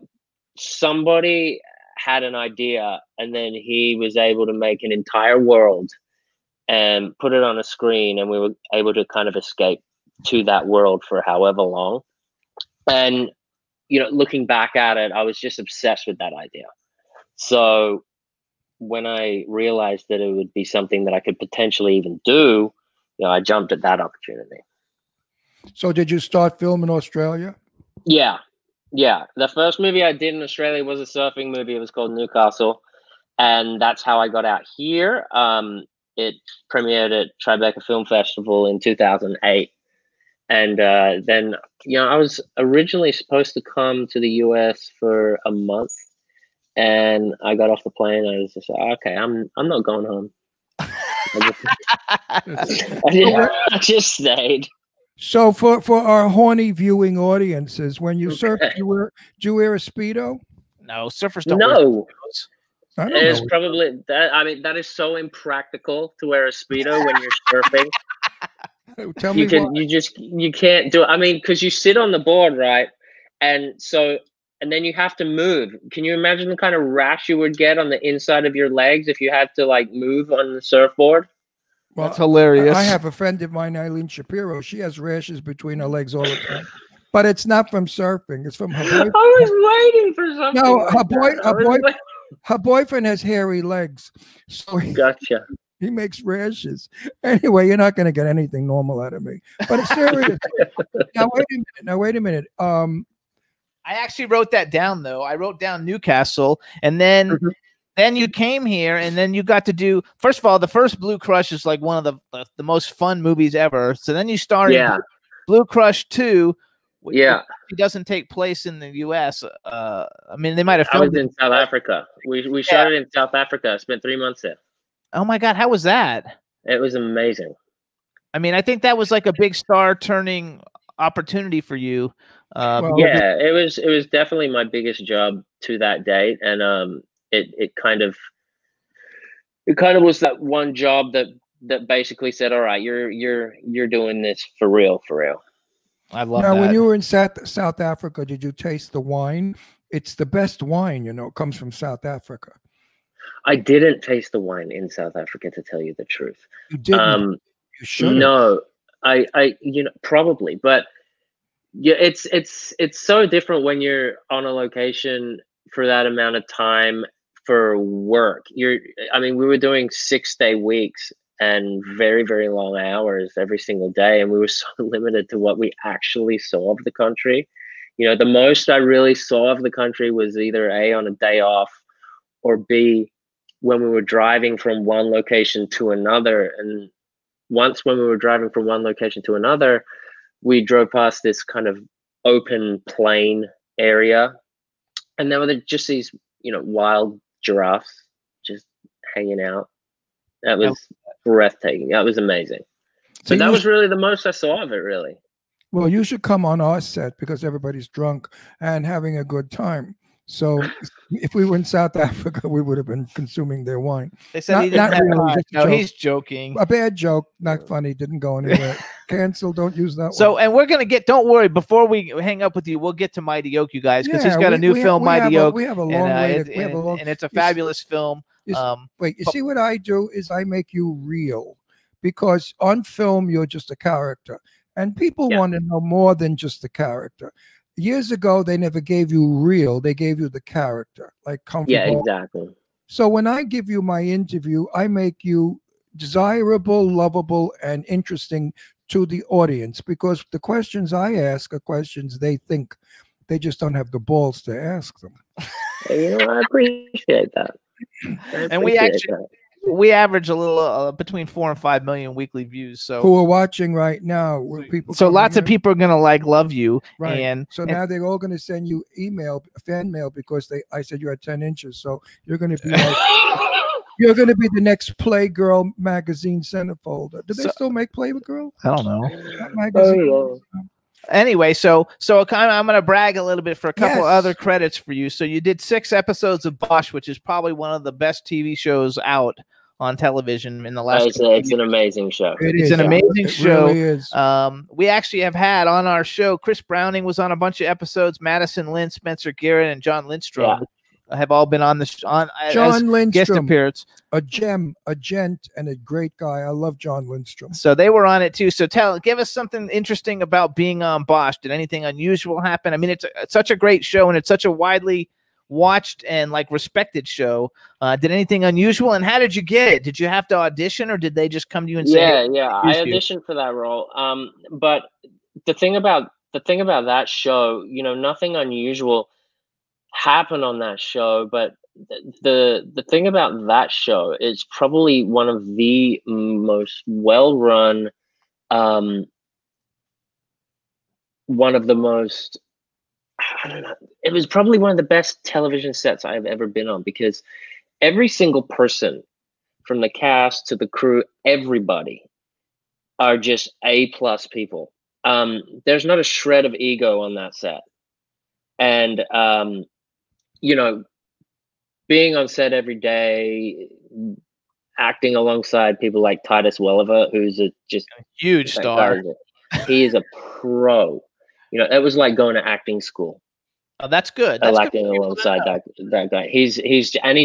somebody had an idea and then he was able to make an entire world and put it on a screen, and we were able to kind of escape to that world for however long. And you know, looking back at it, I was just obsessed with that idea. So when I realized that it would be something that I could potentially even do, you know, I jumped at that opportunity. So did you start filming in Australia? Yeah. The first movie I did in Australia was a surfing movie. It was called Newcastle, and that's how I got out here. It premiered at Tribeca Film Festival in 2008, and then you know I was originally supposed to come to the US for a month, and I got off the plane. And I was just like, okay, I'm not going home. I just stayed. So for our horny viewing audiences, when you surf, do you wear a Speedo? No, surfers don't. Wear No. Speedos. I don't It's know. probably that. I mean, that is so impractical to wear a Speedo when you're surfing. Tell me why. You can't do it. I mean, because you sit on the board, right? And then you have to move. Can you imagine the kind of rash you would get on the inside of your legs if you had to like move on the surfward? Well, That's hilarious. I have a friend of mine, Eileen Shapiro. She has rashes between her legs all the time, but it's not from surfing. It's from her boyfriend. I was waiting for something. No, like her boyfriend has hairy legs, so Gotcha. he makes rashes. Anyway, you're not going to get anything normal out of me. But it's serious. Now wait a minute. I actually wrote that down though. I wrote down Newcastle, and then then you came here, and then you got to do. First of all, the first Blue Crush is like one of the most fun movies ever. So then you started Blue Crush 2. Yeah, it doesn't take place in the U.S. I mean, they might have I filmed was in South Africa. We shot it in South Africa. I spent 3 months there. Oh my God, how was that? It was amazing. I mean, I think that was like a big star turning opportunity for you. Yeah, it was definitely my biggest job to that date, and it kind of was that one job that basically said, all right, you're doing this for real. I love now, that. when you were in South Africa, did you taste the wine? It's the best wine, you know, it comes from South Africa. I didn't taste the wine in South Africa, to tell you the truth. You didn't. You should. No, I probably, but yeah, it's so different when you're on a location for that amount of time for work. I mean, we were doing 6-day weeks and very, very long hours every single day, and we were so limited to what we actually saw of the country. You know, the most I really saw of the country was either A, on a day off, or B, when we were driving from one location to another. And once when we were driving from one location to another, we drove past this kind of open plain area, and there were just these, you know, wild giraffes just hanging out. That was breathtaking. That was amazing. So that was really the most I saw of it, really. Well, you should come on our set because everybody's drunk and having a good time. So if we were in South Africa, we would have been consuming their wine. They said he didn't have really, just no, he's joking. A bad joke, not funny, didn't go anywhere. Cancel, don't use that So, one. and we're going to don't worry, before we hang up with you, we'll get to Mighty Oak, you guys, because he's got a new film, Mighty Oak. We have a long way to, and it's a fabulous film. Wait, you see what I do is I make you real, because on film, you're just a character. And people want to know more than just the character. years ago, they never gave you real. They gave you the character, like Comfy Yeah, Ball. exactly. So when I give you my interview, I make you desirable, lovable, and interesting to the audience, because the questions I ask are questions they think. They just don't have the balls to ask them. You know, I appreciate that. And we average a little between 4 and 5 million weekly views. So who are watching right now? Were people so coming lots of in? people are gonna love you, Right. and So now they're all going to send you fan mail, because I said you had 10 inches. So you're going to be like, you're going to be the next Playgirl magazine centerfolder. Do they still make Playgirl? I don't know. That magazine? Anyway, so I'm going to brag a little bit for a couple Yes. other credits for you. So you did 6 episodes of Bosch, which is probably one of the best TV shows out on television in the last. It's an amazing show. It's an amazing show. Really is. We actually have had on our show, Chris Browning was on a bunch of episodes. Madison Lynn, Spencer Garrett, and John Lindstrom have all been on the John as Lindstrom, guest appearance. a gem, a gent, and a great guy. I love John Lindstrom. So they were on it too. So give us something interesting about being on Bosch. Did anything unusual happen? I mean, it's such a great show, and it's such a widely watched and respected show. Did anything unusual, and how did you get it? Did you have to audition, or did they just come to you and say, I auditioned for that role. But the thing about that show, you know, nothing unusual happened on that show, but the thing about that show is probably one of the most well-run, one of the most, I don't know, it was probably one of the best television sets I've ever been on, because every single person, from the cast to the crew, everybody are just A+ people. There's not a shred of ego on that set. And you know, being on set every day, acting alongside people like Titus Welliver, who's just a huge star. He is a pro. You know, it was like going to acting school. Oh, that's good. That's acting alongside that guy. He's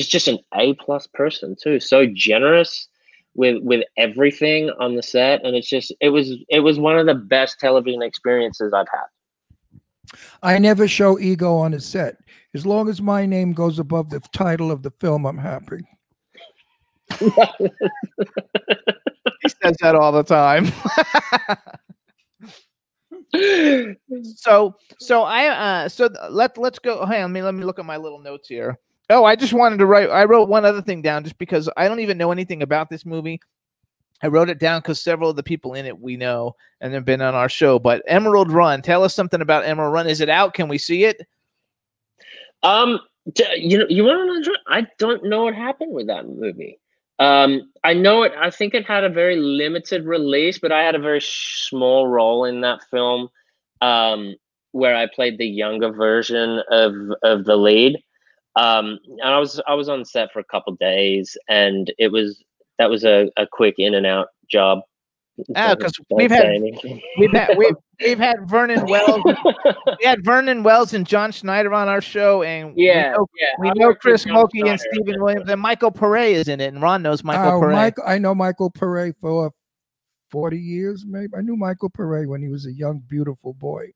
just an A+ person too. So generous with everything on the set, and it was one of the best television experiences I've had. I never show ego on a set. As long as my name goes above the title of the film, I'm happy. He says that all the time. So let's go. Hang on, let me look at my little notes here. Oh, I just wanted to write. I wrote one other thing down just because I don't even know anything about this movie. I wrote it down because several of the people in it we know and have been on our show. But Emerald Run, tell us something about Emerald Run. Is it out? Can we see it? You want to know? I don't know what happened with that movie. I know it. I think it had a very limited release, but I had a very small role in that film, where I played the younger version of the lead. And I was on set for a couple days, and that was a quick in and out job. Because we've had Vernon Wells. We had Vernon Wells and John Schneider on our show, and we know Chris Mulkey and Stephen Williams, and Michael Pare is in it, and Ron knows Michael Pare. I know Michael Pare for 40 years, maybe. I knew Michael Pare when he was a young, beautiful boy.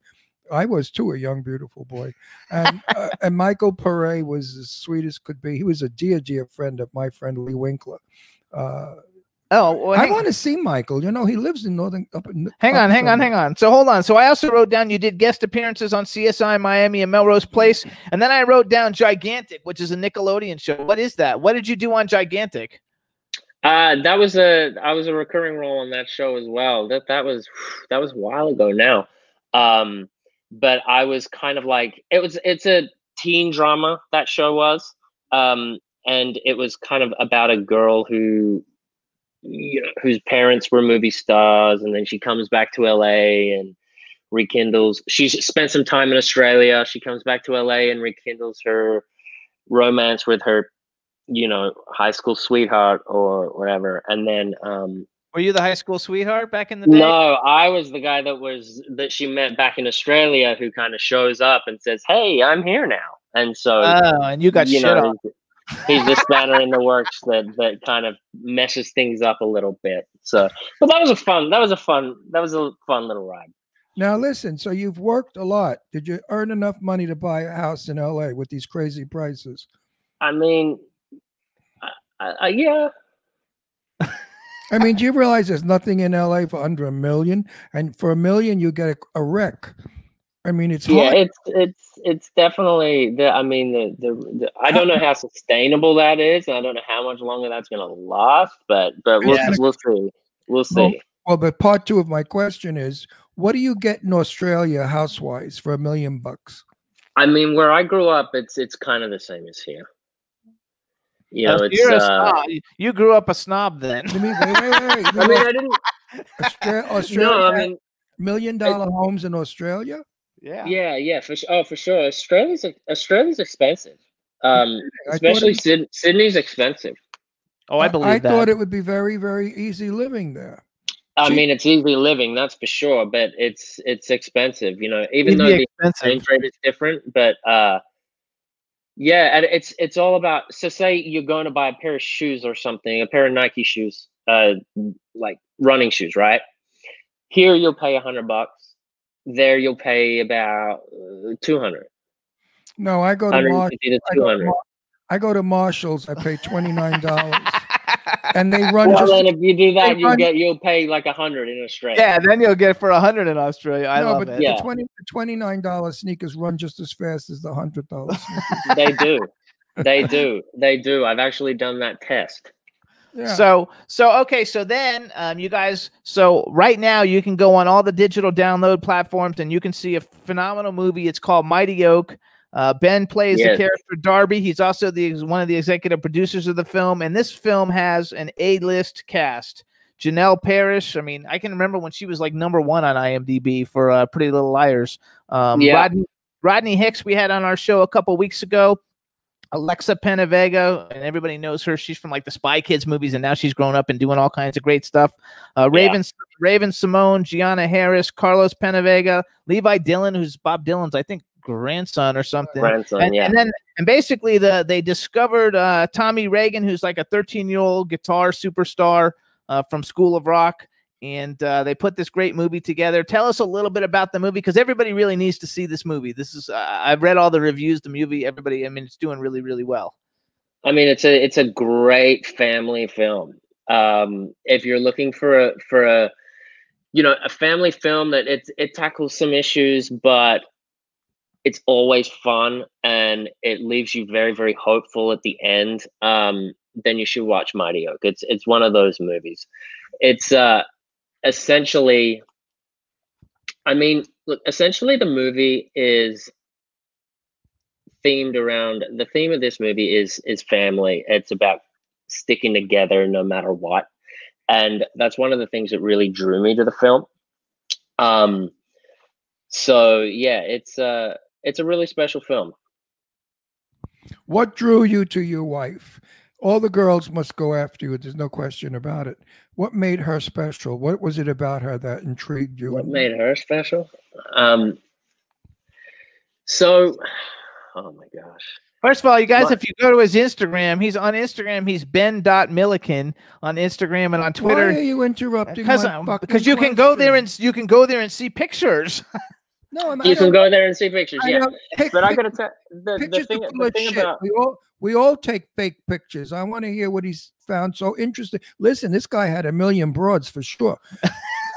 I was too, a young, beautiful boy, and and Michael Pare was as sweet as could be. He was a dear friend of my friend Lee Winkler. I want to see Michael. You know, he lives in northern. Hang on. So hold on. So I also wrote down you did guest appearances on CSI Miami and Melrose Place, and then I wrote down Gigantic, which is a Nickelodeon show. What is that? What did you do on Gigantic? I was a recurring role on that show as well. That was a while ago now. But I was kind of like it's a teen drama, that show was. And it was kind of about a girl who, you know, whose parents were movie stars, and then she comes back to LA and rekindles. She's spent some time in Australia. She comes back to LA and rekindles her romance with her, you know, high school sweetheart or whatever. And then were you the high school sweetheart back in the day? No, I was the guy that she met back in Australia, who kind of shows up and says, "Hey, I'm here now." And so, and you got shit on. He's the spanner in the works that kind of messes things up a little bit. So, but that was a fun little ride. Now listen, so you've worked a lot. Did you earn enough money to buy a house in LA with these crazy prices? I mean, yeah. I mean, do you realize there's nothing in LA for under $1 million, and for $1 million you get a wreck? I mean, it's Yeah, hard. it's definitely the. I mean, the I don't know how sustainable that is, and I don't know how much longer that's going to last. But we'll Yeah. we'll see. We'll Well, see. well, but part two of my question is, what do you get in Australia house-wise for $1 million bucks? I mean, where I grew up, it's kind of the same as here. You know, So it's you're a snob. You grew up a snob then. Wait. I mean, I didn't. Australia, No, I mean, $1 million homes in Australia? yeah, for sure. Australia's expensive. I Especially thought Sydney's expensive. Oh, I believe I that. thought it would be very, very easy living there. I mean, it's easy living, that's for sure, but it's expensive. You know, even though the exchange rate is different, but yeah, and it's all about. So, say you're going to buy a pair of shoes or something, a pair of Nike shoes, like running shoes, right? Here you'll pay $100. There you'll pay about 200. No, I go to 150 to 200. I go to Marshalls. I pay $29, and they run Well, just. then if you do that, they run- you'll pay like 100 in Australia. Yeah, then you'll get it for 100 in Australia. I love it. Yeah. The $29 sneakers run just as fast as the $100 sneakers. They do. I've actually done that test. Yeah. So okay, so then you guys, so right now you can go on all the digital download platforms and you can see a phenomenal movie. It's called Mighty Oak. Ben plays the character Darby. He's also one of the executive producers of the film, and this film has an A-list cast. Janelle Parrish. I mean, I can remember when she was like #1 on IMDb for Pretty Little Liars. Rodney Hicks we had on our show a couple weeks ago. Alexa Penavega, and everybody knows her. She's from like the Spy Kids movies, and now she's grown up and doing all kinds of great stuff. Raven Simone, Gianna Harris, Carlos Penavega, Levi Dillon, who's Bob Dylan's, I think, grandson or something. And basically they discovered Tommy Reagan, who's like a 13-year-old guitar superstar from School of Rock. And they put this great movie together. Tell us a little bit about the movie, because everybody really needs to see this movie. This is I've read all the reviews. The movie, everybody, I mean, it's doing really, really well. I mean, it's a great family film. If you're looking for a family film that it tackles some issues, but it's always fun and it leaves you very, very hopeful at the end, then you should watch Mighty Oak. It's one of those movies. It's essentially, I mean, look, essentially the movie is themed around, the theme of this movie is family. It's about sticking together no matter what. And that's one of the things that really drew me to the film. So yeah, it's a really special film. What drew you to your wife? All the girls must go after you. There's no question about it. What made her special? What was it about her that intrigued you? What made her special? So, oh my gosh. First of all, you guys, if you go to his Instagram, he's on Instagram. He's ben.milliken on Instagram and on Twitter. Why are you interrupting? Because you can go there and see pictures. No, you can go there and see pictures. Yeah, but I gotta tell the thing about we all take fake pictures. I want to hear what he's found so interesting. Listen, this guy had 1 million broads for sure.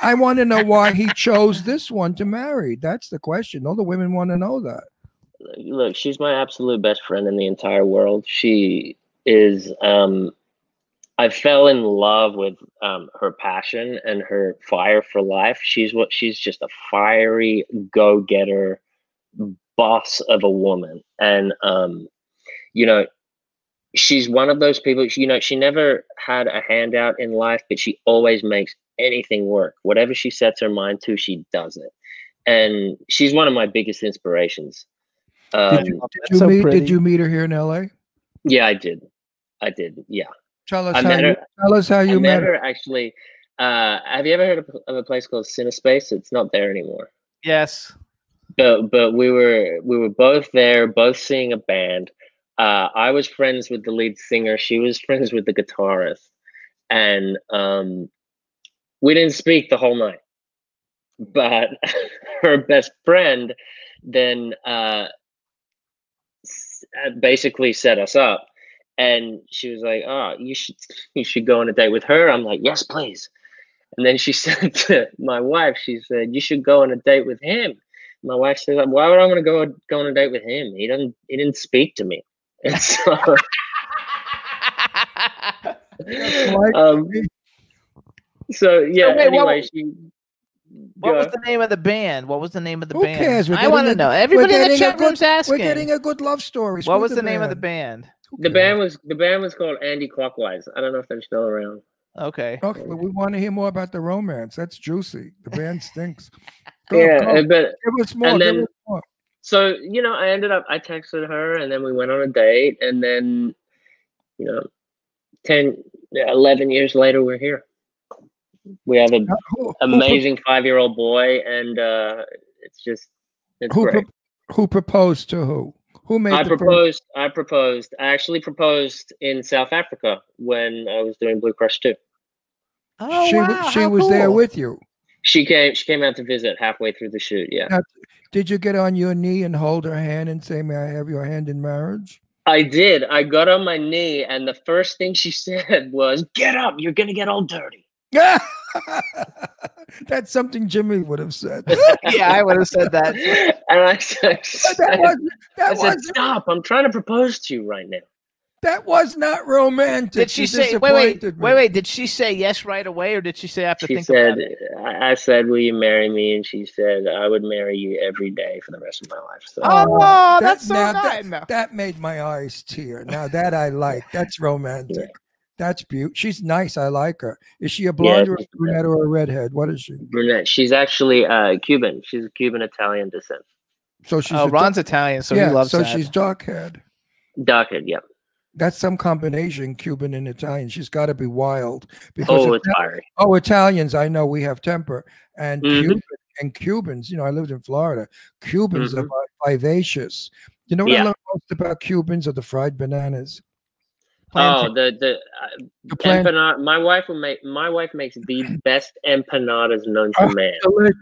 I want to know why he chose this one to marry. That's the question. All the women want to know that. Look, she's my absolute best friend in the entire world. She is. I fell in love with her passion and her fire for life. She's just a fiery go-getter boss of a woman. And, she's one of those people, she never had a handout in life, but she always makes anything work. Whatever she sets her mind to, she does it. And she's one of my biggest inspirations. Did you meet her here in LA? Yeah, I did. Yeah. Tell us how you met her. Actually, have you ever heard of a place called Cinespace? It's not there anymore. Yes. But we were both there, both seeing a band. I was friends with the lead singer. She was friends with the guitarist, and we didn't speak the whole night. but her best friend then basically set us up, and she was like, "Oh, you should go on a date with her." I'm like, "Yes, please." And then she said to my wife, she said, "You should go on a date with him." My wife said, "Why would I want to go on a date with him? He didn't speak to me." And so, so yeah. So wait, anyway, what was the name of the band? What was the name of the Who band? cares? I want to know. Everybody in the chat room's asking. We're getting a good love story. What was the name of the band? The band was called Andy Clockwise. I don't know if they're still around. Okay. Okay, but we want to hear more about the romance. That's juicy. The band stinks. But give us more. And then, give us more. So I texted her, and then we went on a date, and then 11 years later, we're here. We have an amazing 5-year-old boy, and it's great. Who proposed to who? Who made I proposed. I actually proposed in South Africa when I was doing Blue Crush 2. Oh, she was there with you. She came out to visit halfway through the shoot. Yeah. Now, did you get on your knee and hold her hand and say, "May I have your hand in marriage"? I did. I got on my knee, and the first thing she said was, "Get up! You're gonna get all dirty." That's something Jimmy would have said. Yeah, I would have said that. And I said, "Stop! I'm trying to propose to you right now." That was not romantic. Did she say? Wait. Did she say yes right away, or did she say after She thinking said, about it? I said, "Will you marry me?" And she said, "I would marry you every day for the rest of my life." So, that's so nice. That made my eyes tear. Now that I like. That's romantic. Yeah. That's beautiful. She's nice. I like her. Is she a blonde or a brunette or a redhead? What is she? Brunette. She's actually Cuban. She's Cuban-Italian descent. So she's Ron's Italian, so he loves that. So she's dark-haired. Dark-haired, yep. That's some combination, Cuban and Italian. She's got to be wild. Because it's fiery. Oh, Italians, I know we have temper. And Cubans, I lived in Florida. Cubans are vivacious. You know what I love most about Cubans are the fried bananas. The empanada. My wife makes the best empanadas known to man.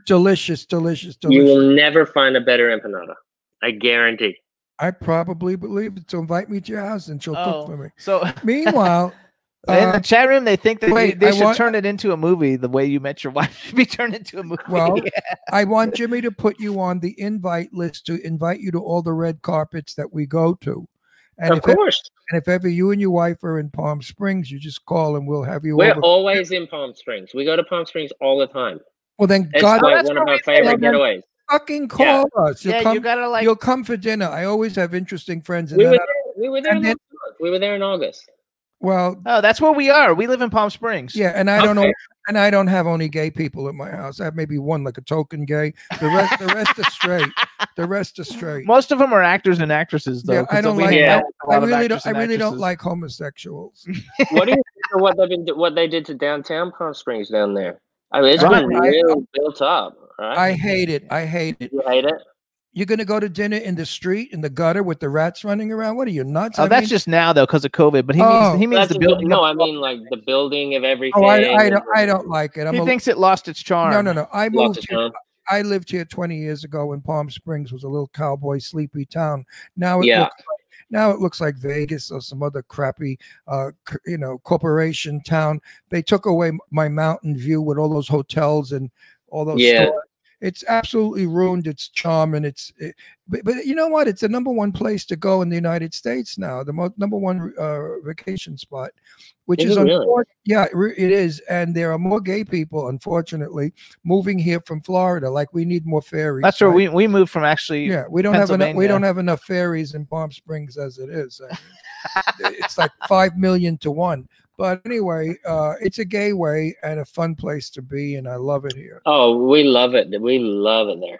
Delicious. You will never find a better empanada. I guarantee. I probably believe it. So invite me to your house and she'll cook for me. So meanwhile, in the chat room, they think that they should turn it into a movie. The way you met your wife should be turned into a movie. Well, I want Jimmy to put you on the invite list to invite you to all the red carpets that we go to. And of course. If ever you and your wife are in Palm Springs, you just call and we'll have you We're over. always in Palm Springs. We go to Palm Springs all the time. Well, then it's like one of my favorite getaways. Fucking call us. You gotta you'll come for dinner. I always have interesting friends. And we were there in August. Well, that's where we are. We live in Palm Springs. Yeah, and I don't know, and I don't have only gay people at my house. I have maybe one, like a token gay. The rest are straight. The rest are straight. Most of them are actors and actresses, though. Yeah, I don't like. I really don't like homosexuals. What do you think of what they did to downtown Palm Springs down there? I mean, it's been real built up. Right? I hate it. You hate it? You're going to go to dinner in the street, in the gutter with the rats running around? What are you, nuts? Oh, that's just now, though, because of COVID. But he means the building. No, I mean like the building of everything. Oh, I don't like it. He thinks it lost its charm. No. I moved here. I lived here 20 years ago when Palm Springs was a little cowboy sleepy town. Now it looks like Vegas or some other crappy, corporation town. They took away my mountain view with all those hotels and all those stores. It's absolutely ruined its charm, and but you know what? It's the #1 place to go in the United States now. The #1 vacation spot, which is unfortunate. Yeah, it is, and there are more gay people, unfortunately, moving here from Florida. Like we need more ferries. That's where we moved from. Actually, yeah, we don't have enough ferries in Palm Springs as it is. It's like 5 million to 1. But anyway, it's a gay way and a fun place to be, and I love it here. Oh, we love it. We love it there.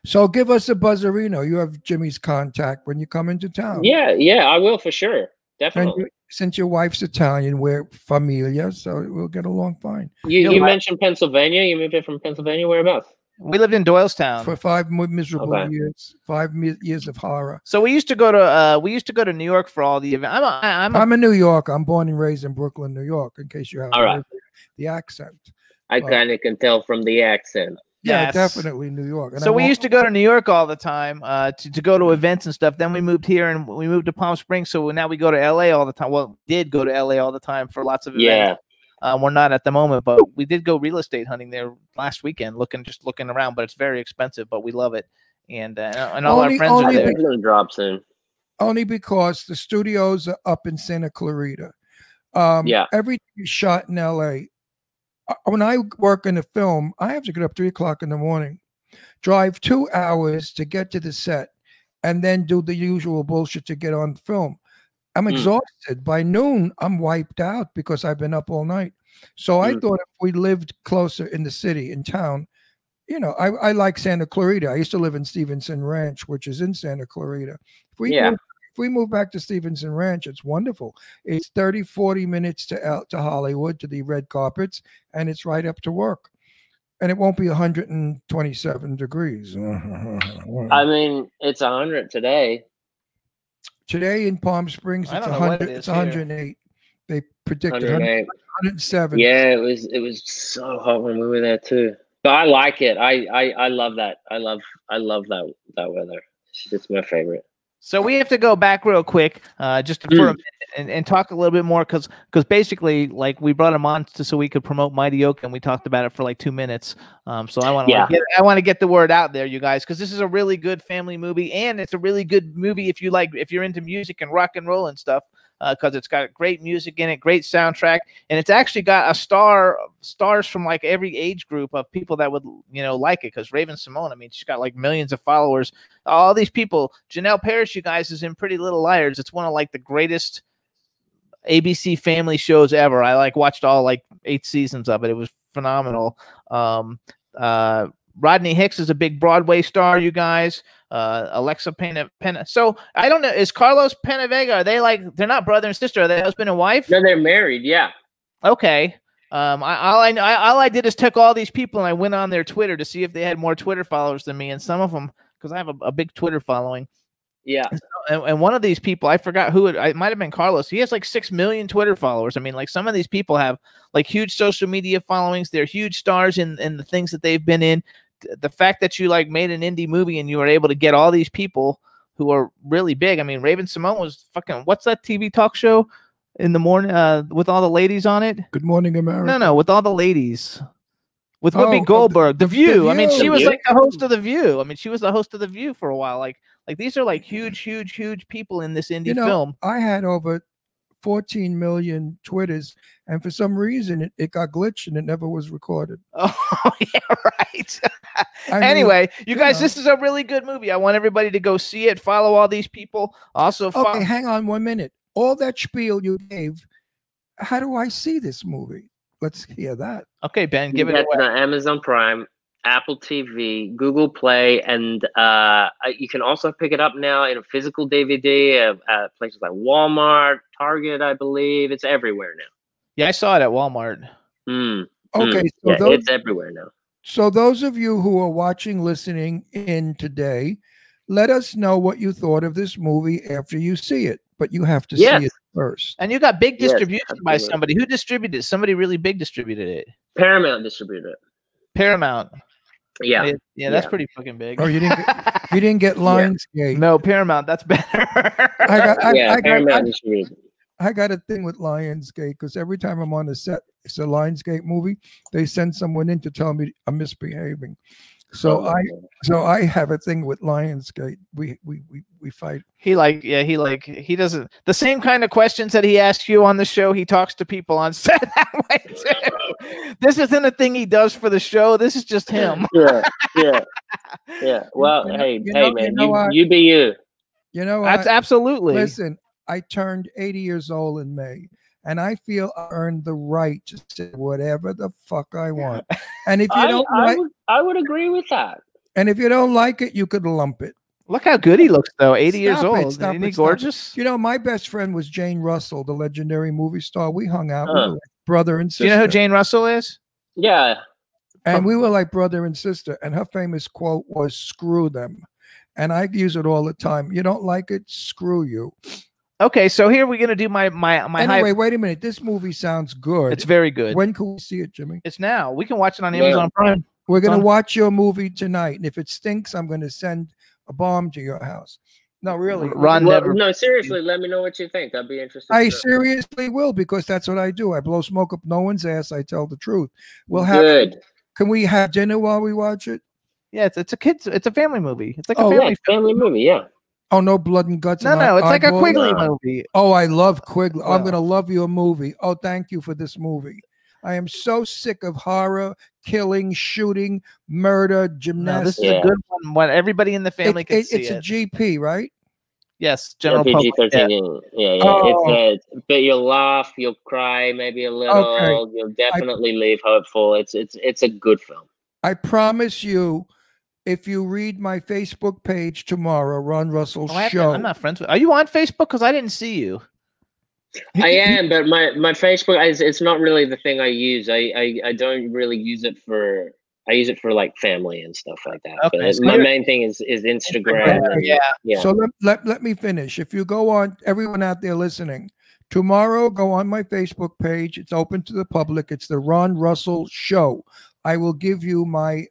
So give us a buzzerino. You have Jimmy's contact when you come into town. Yeah, I will for sure. Definitely. Since your wife's Italian, we're familia, so we'll get along fine. You mentioned Pennsylvania. You moved here from Pennsylvania. Whereabouts? We lived in Doylestown for 5 miserable years. 5 years of horror. So we used to go to New York for all the events. I'm a New Yorker. I'm born and raised in Brooklyn, New York. In case you have the accent. I kind of can tell from the accent. Yeah, Yes. definitely New York. And So I we won't- used to go to New York all the time to go to events and stuff. Then we moved here and we moved to Palm Springs. So now we go to LA all the time. Well, did go to LA all the time for lots of events. Yeah. We're not at the moment, but we did go real estate hunting there last weekend, just looking around. But it's very expensive, but we love it. And all our friends are only there. It's gonna drop soon. only because the studios are up in Santa Clarita. Yeah. Everything is shot in LA. When I work in a film, I have to get up 3 o'clock in the morning, drive 2 hours to get to the set, and then do the usual bullshit to get on film. I'm exhausted. By noon, I'm wiped out because I've been up all night. So I thought if we lived closer in the city, in town, you know, I like Santa Clarita. I used to live in Stevenson Ranch, which is in Santa Clarita. If we move back to Stevenson Ranch, it's wonderful. It's 30, 40 minutes to Hollywood, to the red carpets, and it's right up to work. And it won't be 127 degrees. I mean, it's 100 today. Today in Palm Springs, I it's don't know what 100. it is It's here. 108. They predicted 108. 107. Yeah, it was so hot when we were there too. But I like it. I love that. I love that weather. It's my favorite. So we have to go back real quick, just for a minute and talk a little bit more because basically, like, we brought him on so we could promote Mighty Oak, and we talked about it for like 2 minutes. So I want to get the word out there, you guys, because this is a really good family movie, and it's a really good movie if you're into music and rock and roll and stuff. Because it's got great music in it, great soundtrack, and it's actually got stars from like every age group of people that would like it. Because Raven-Symoné, I mean, she's got like millions of followers. All these people, Janelle Parrish, you guys, is in Pretty Little Liars. It's one of like the greatest ABC family shows ever. I watched all 8 seasons of it. It was phenomenal. Rodney Hicks is a big Broadway star, you guys. Alexa Pena. So I don't know. Is Carlos Penavega? Are they they're not brother and sister? Are they husband and wife? No, they're married. Yeah. Okay. All I did is took all these people and I went on their Twitter to see if they had more Twitter followers than me, and some of them, because I have a big Twitter following. Yeah. And one of these people, I forgot who it might have been Carlos. He has 6 million Twitter followers. I mean, some of these people have huge social media followings. They're huge stars in the things that they've been in. The fact that you made an indie movie and you were able to get all these people who are really big. I mean, Raven-Symoné was fucking, what's that TV talk show in the morning with all the ladies on it? Good Morning America. No, with all the ladies. With Whoopi Goldberg, The View. I mean, she was the host of The View. I mean, she was the host of The View for a while. Like these are huge people in this indie film. I had over 14 million Twitters, and for some reason it got glitched and it never was recorded. Oh, yeah, right. Anyway, you guys, this is a really good movie. I want everybody to go see it. Follow all these people. Also, okay, hang on 1 minute. All that spiel you gave, how do I see this movie? Let's hear that. Okay, Ben, give it away. That's on Amazon Prime, Apple TV, Google Play, and you can also pick it up now in a physical DVD at places like Walmart, Target, I believe. It's everywhere now. Yeah, I saw it at Walmart. Okay, so yeah, it's everywhere now. So those of you who are watching, listening in today, let us know what you thought of this movie after you see it. But you have to see it first. And you got big distribution by somebody. Who distributed it? Somebody really big distributed it. Paramount distributed it. Paramount. Yeah. Yeah, that's pretty fucking big. Oh, you didn't get Lionsgate. No, Paramount. That's better. Paramount distributed. I got a thing with Lionsgate because every time I'm on the set, it's a Lionsgate movie. They send someone in to tell me I'm misbehaving. So I have a thing with Lionsgate. We fight. He doesn't, the same kind of questions that he asks you on the show, he talks to people on set that way too. This isn't a thing he does for the show. This is just him. Yeah. Well, man, you be you. You know, that's absolutely. Listen, I turned 80 years old in May, and I feel I earned the right to say whatever the fuck I want. And if you I would agree with that. And if you don't like it, you could lump it. Look how good he looks, though. 80 years old. Isn't he gorgeous? You know, my best friend was Jane Russell, the legendary movie star. We hung out. We were like brother and sister. Do you know who Jane Russell is? Yeah. And we were like brother and sister. And her famous quote was, "Screw them." And I use it all the time. You don't like it? Screw you. Okay, so here we're gonna do my Anyway, wait a minute. This movie sounds good. It's very good. When can we see it, Jimmy? It's now. We can watch it on Amazon Prime. We're going to on- watch your movie tonight, and if it stinks, I'm going to send a bomb to your house. No, really. Ron Well, never. no, seriously, let me know what you think. I'd be interested. I to know. seriously will, because that's what I do. I blow smoke up no one's ass. I tell the truth. We'll have. Good. Can we have dinner while we watch it? Yeah, it's a family movie. It's like a Oh, family. Yeah, family movie. Yeah. Oh, no blood and guts. No, and no, it's like a eyeballs? Quigley No. movie. Oh, I love Quigley. I'm Well. going to love your movie. Oh, thank you for this movie. I am so sick of horror, killing, shooting, murder, No, this gymnastics. is a good one. What everybody in the family can see It's a it. GP, right? Yes, general PG public. Yeah. 13. Yeah, yeah. Oh. But you'll laugh, you'll cry, maybe a little. You'll definitely leave hopeful. It's a good film. I promise you, if you read my Facebook page tomorrow, Ron Russell Oh, Show. I'm not friends with. Are you on Facebook? Because I didn't see you. I am, but my Facebook it's not really the thing I use. I don't really use it for. I use it for like family and stuff like that. Okay, But so my you're- main thing is Instagram. and- Yeah. So let me finish. If you go on, everyone out there listening, tomorrow go on my Facebook page. It's open to the public. It's the Ron Russell Show. I will give you my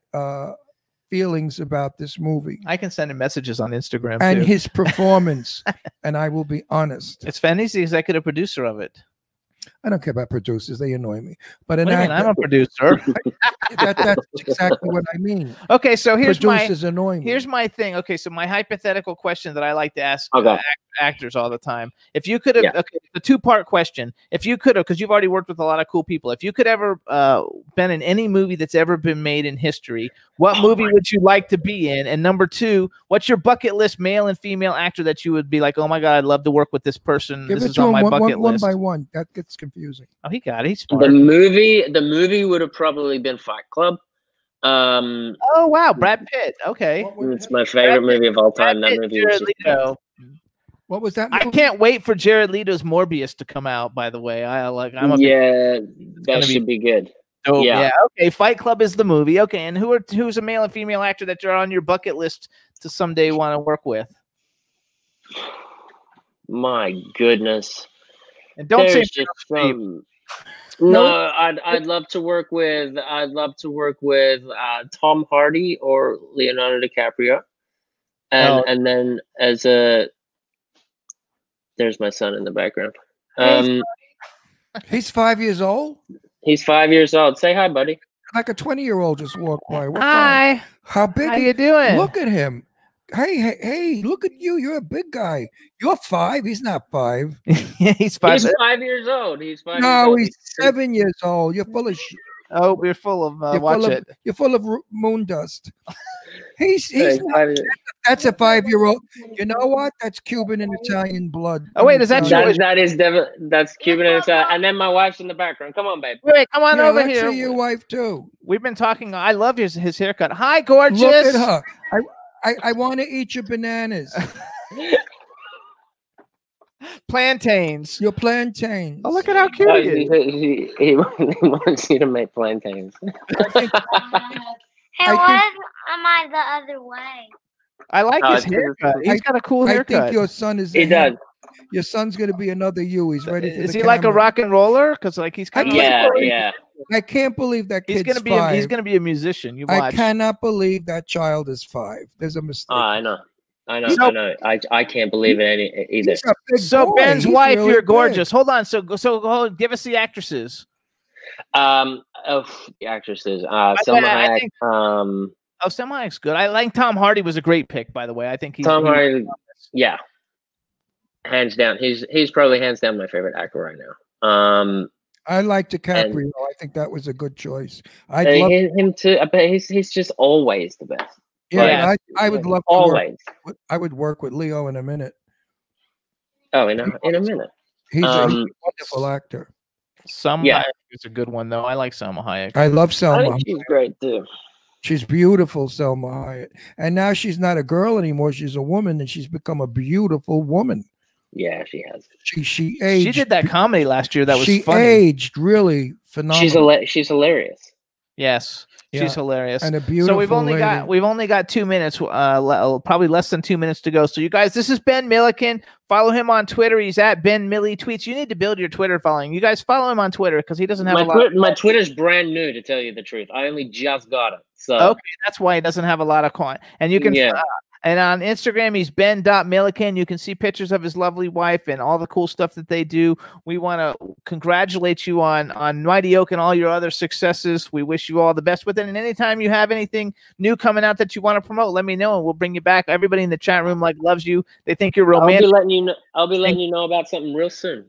feelings about this movie I can send him messages on Instagram and too. his performance, and I will be honest. It's Fanny's the executive producer of it. I don't care about producers; they annoy me. But What an do you mean? I'm actor, a producer. that's exactly what I mean. Okay, so here's Producers annoy me. here's my thing. Okay, so my hypothetical question that I like to ask Okay. actors all the time. If you could have, Yeah. okay, the 2-part question. If you could have, because you've already worked with a lot of cool people. If you could ever been in any movie that's ever been made in history, what movie would you like to be in? And number 2, what's your bucket list male and female actor that you would be like, oh my god, I'd love to work with this person. Give This it is to on him my one bucket list. by one. That gets confusing. Oh, he got it. He's The smart. movie would have probably been Fight Club. Oh wow, Brad Pitt. Okay. It's my favorite movie of all time. Brad That Pitt, movie was Jared just Leto. What was that? I movie? can't wait for Jared Leto's Morbius to come out. By the way, I'm a big yeah, gonna that be should be good. dope. yeah. Yeah. Okay. Fight Club is the movie. Okay. And who's a male and female actor that you're on your bucket list to someday want to work with? My goodness. And don't say There's just some. No, I'd love to work with Tom Hardy or Leonardo DiCaprio, Oh. and then there's my son in the background. He's 5 years old. He's 5 years old. Say hi, buddy. Like a 20-year-old just walked by. What the- Hi. How big? How he- you doing? Look at him. Hey! Look at you. You're a big guy. You're 5. He's not 5. Yeah, he's 5. He's 5 years old. He's 5 years No, old. he's 7 years old. You're full of shit. Oh, we're full of You're watch full of, it. You're full of moon dust. He's He's not, 5 years- that's a 5-year-old. You know what? That's Cuban and Italian blood. Oh, wait, is that Italian. that's Cuban and then my wife's in the background. Come on, babe. Wait, come on Yeah, over let's here. see your wife too. We've been talking. I love his haircut. Hi, gorgeous. Look at her. I want to eat your bananas. Plantains. Your plantains. Oh, look at how cute he is. He wants you to make plantains. Hey, I why am I the other way? I like Oh, his it's 'cause haircut. He's got a cool I haircut. think your son is. He does. Your son's gonna be another you. He's ready for Is the he like a camera. rock and roller? Because like he's kind of Yeah. I can't believe that He's kid's gonna be 5. he's gonna be a musician. You I watch. cannot believe that child is 5. There's a mistake. I know. So- I know. I can't believe it either. He's a big So boy. Ben's He's wife, really you're big. gorgeous. Hold on. So hold, give us the actresses. The actresses. I Selma think- Hayek. Oh, Selma Hayek's good. I think Tom Hardy was a great pick, by the way. I think he's Tom Hardy. Yeah. Hands down. He's probably hands down my favorite actor right now. I like DiCaprio. I think that was a good choice. I'd Uh, love, him too. I bet he's just always the best. yeah, I would love to Always. I would work with Leo in a minute. Oh, in a minute. He's a Um, wonderful actor. Selma Yeah. Hayek is a good one, though. I like Selma Hayek. I love I Selma. think she's great too. She's beautiful, Selma Hayek. And now she's not a girl anymore. She's a woman, and she's become a beautiful woman. Yeah, she has. She aged. She did that comedy last year. That was she funny. aged really phenomenal. She's hilarious. Yes, Yeah. she's hilarious. And a beautiful So we've only got 2 minutes, probably less than 2 minutes to go. So you guys, this is Ben Milliken. Follow him on Twitter. He's at Ben Millie Tweets. You need to build your Twitter following. You guys follow him on Twitter because he doesn't have my Twitter's brand new, to tell you the truth. I only just got it. So okay, that's why he doesn't have a lot of coin. And you can and on Instagram, he's Ben.Milliken. You can see pictures of his lovely wife and all the cool stuff that they do. We want to congratulate you on Mighty Oak and all your other successes. We wish you all the best with it. And anytime you have anything new coming out that you want to promote, let me know and we'll bring you back. Everybody in the chat room loves you. They think you're romantic. I'll be letting you know about something real soon.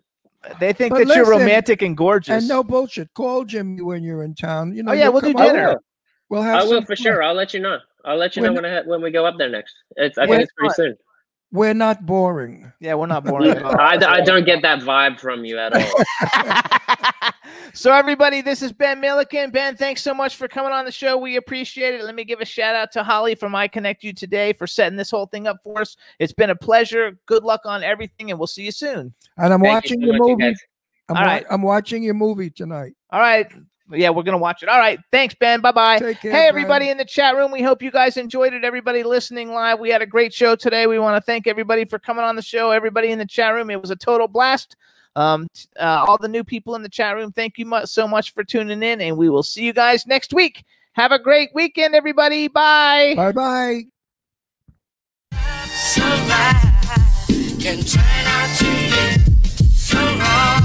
They think that you're romantic and gorgeous. And no bullshit. Call Jimmy when you're in town. You know. We'll do dinner. We'll have. I will for sure. I'll let you know. I'll let you know when we go up there next. I think it's pretty soon. We're not boring. Yeah, we're not boring at all. I don't get that vibe from you at all. So everybody, this is Ben Milliken. Ben, thanks so much for coming on the show. We appreciate it. Let me give a shout out to Holly from I Connect You today for setting this whole thing up for us. It's been a pleasure. Good luck on everything, and we'll see you soon. And I'm watching your movie. I'm watching your movie tonight. All right. Yeah, we're going to watch it. All right. Thanks, Ben. Bye-bye. Take care, hey, everybody in the chat room. We hope you guys enjoyed it. Everybody listening live. We had a great show today. We want to thank everybody for coming on the show. Everybody in the chat room. It was a total blast. All the new people in the chat room, thank you so much for tuning in, and we will see you guys next week. Have a great weekend, everybody. Bye. Bye-bye. Can turn out to be so wrong.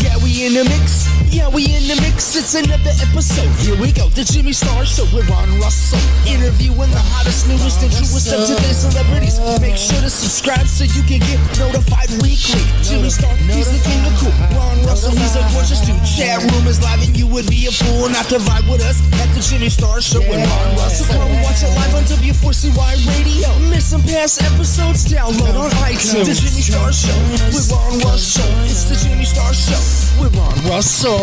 Yeah, we in the mix. Yeah, we in the mix. It's another episode. Here we go. The Jimmy Star Show with Ron Russell. Interviewing the hottest, newest, and truest of today's celebrities. Make sure to subscribe so you can get notified weekly. Jimmy Star, he's the king of cool. Ron Russell, he's a gorgeous dude. Chat room is live and you would be a fool not to vibe with us at the Jimmy Star Show with Ron Russell. Come watch it live on W4CY Radio. Miss some past episodes? Download on iTunes. The Jimmy Star Show with Ron Russell. It's the Jimmy Star Show with Ron Russell.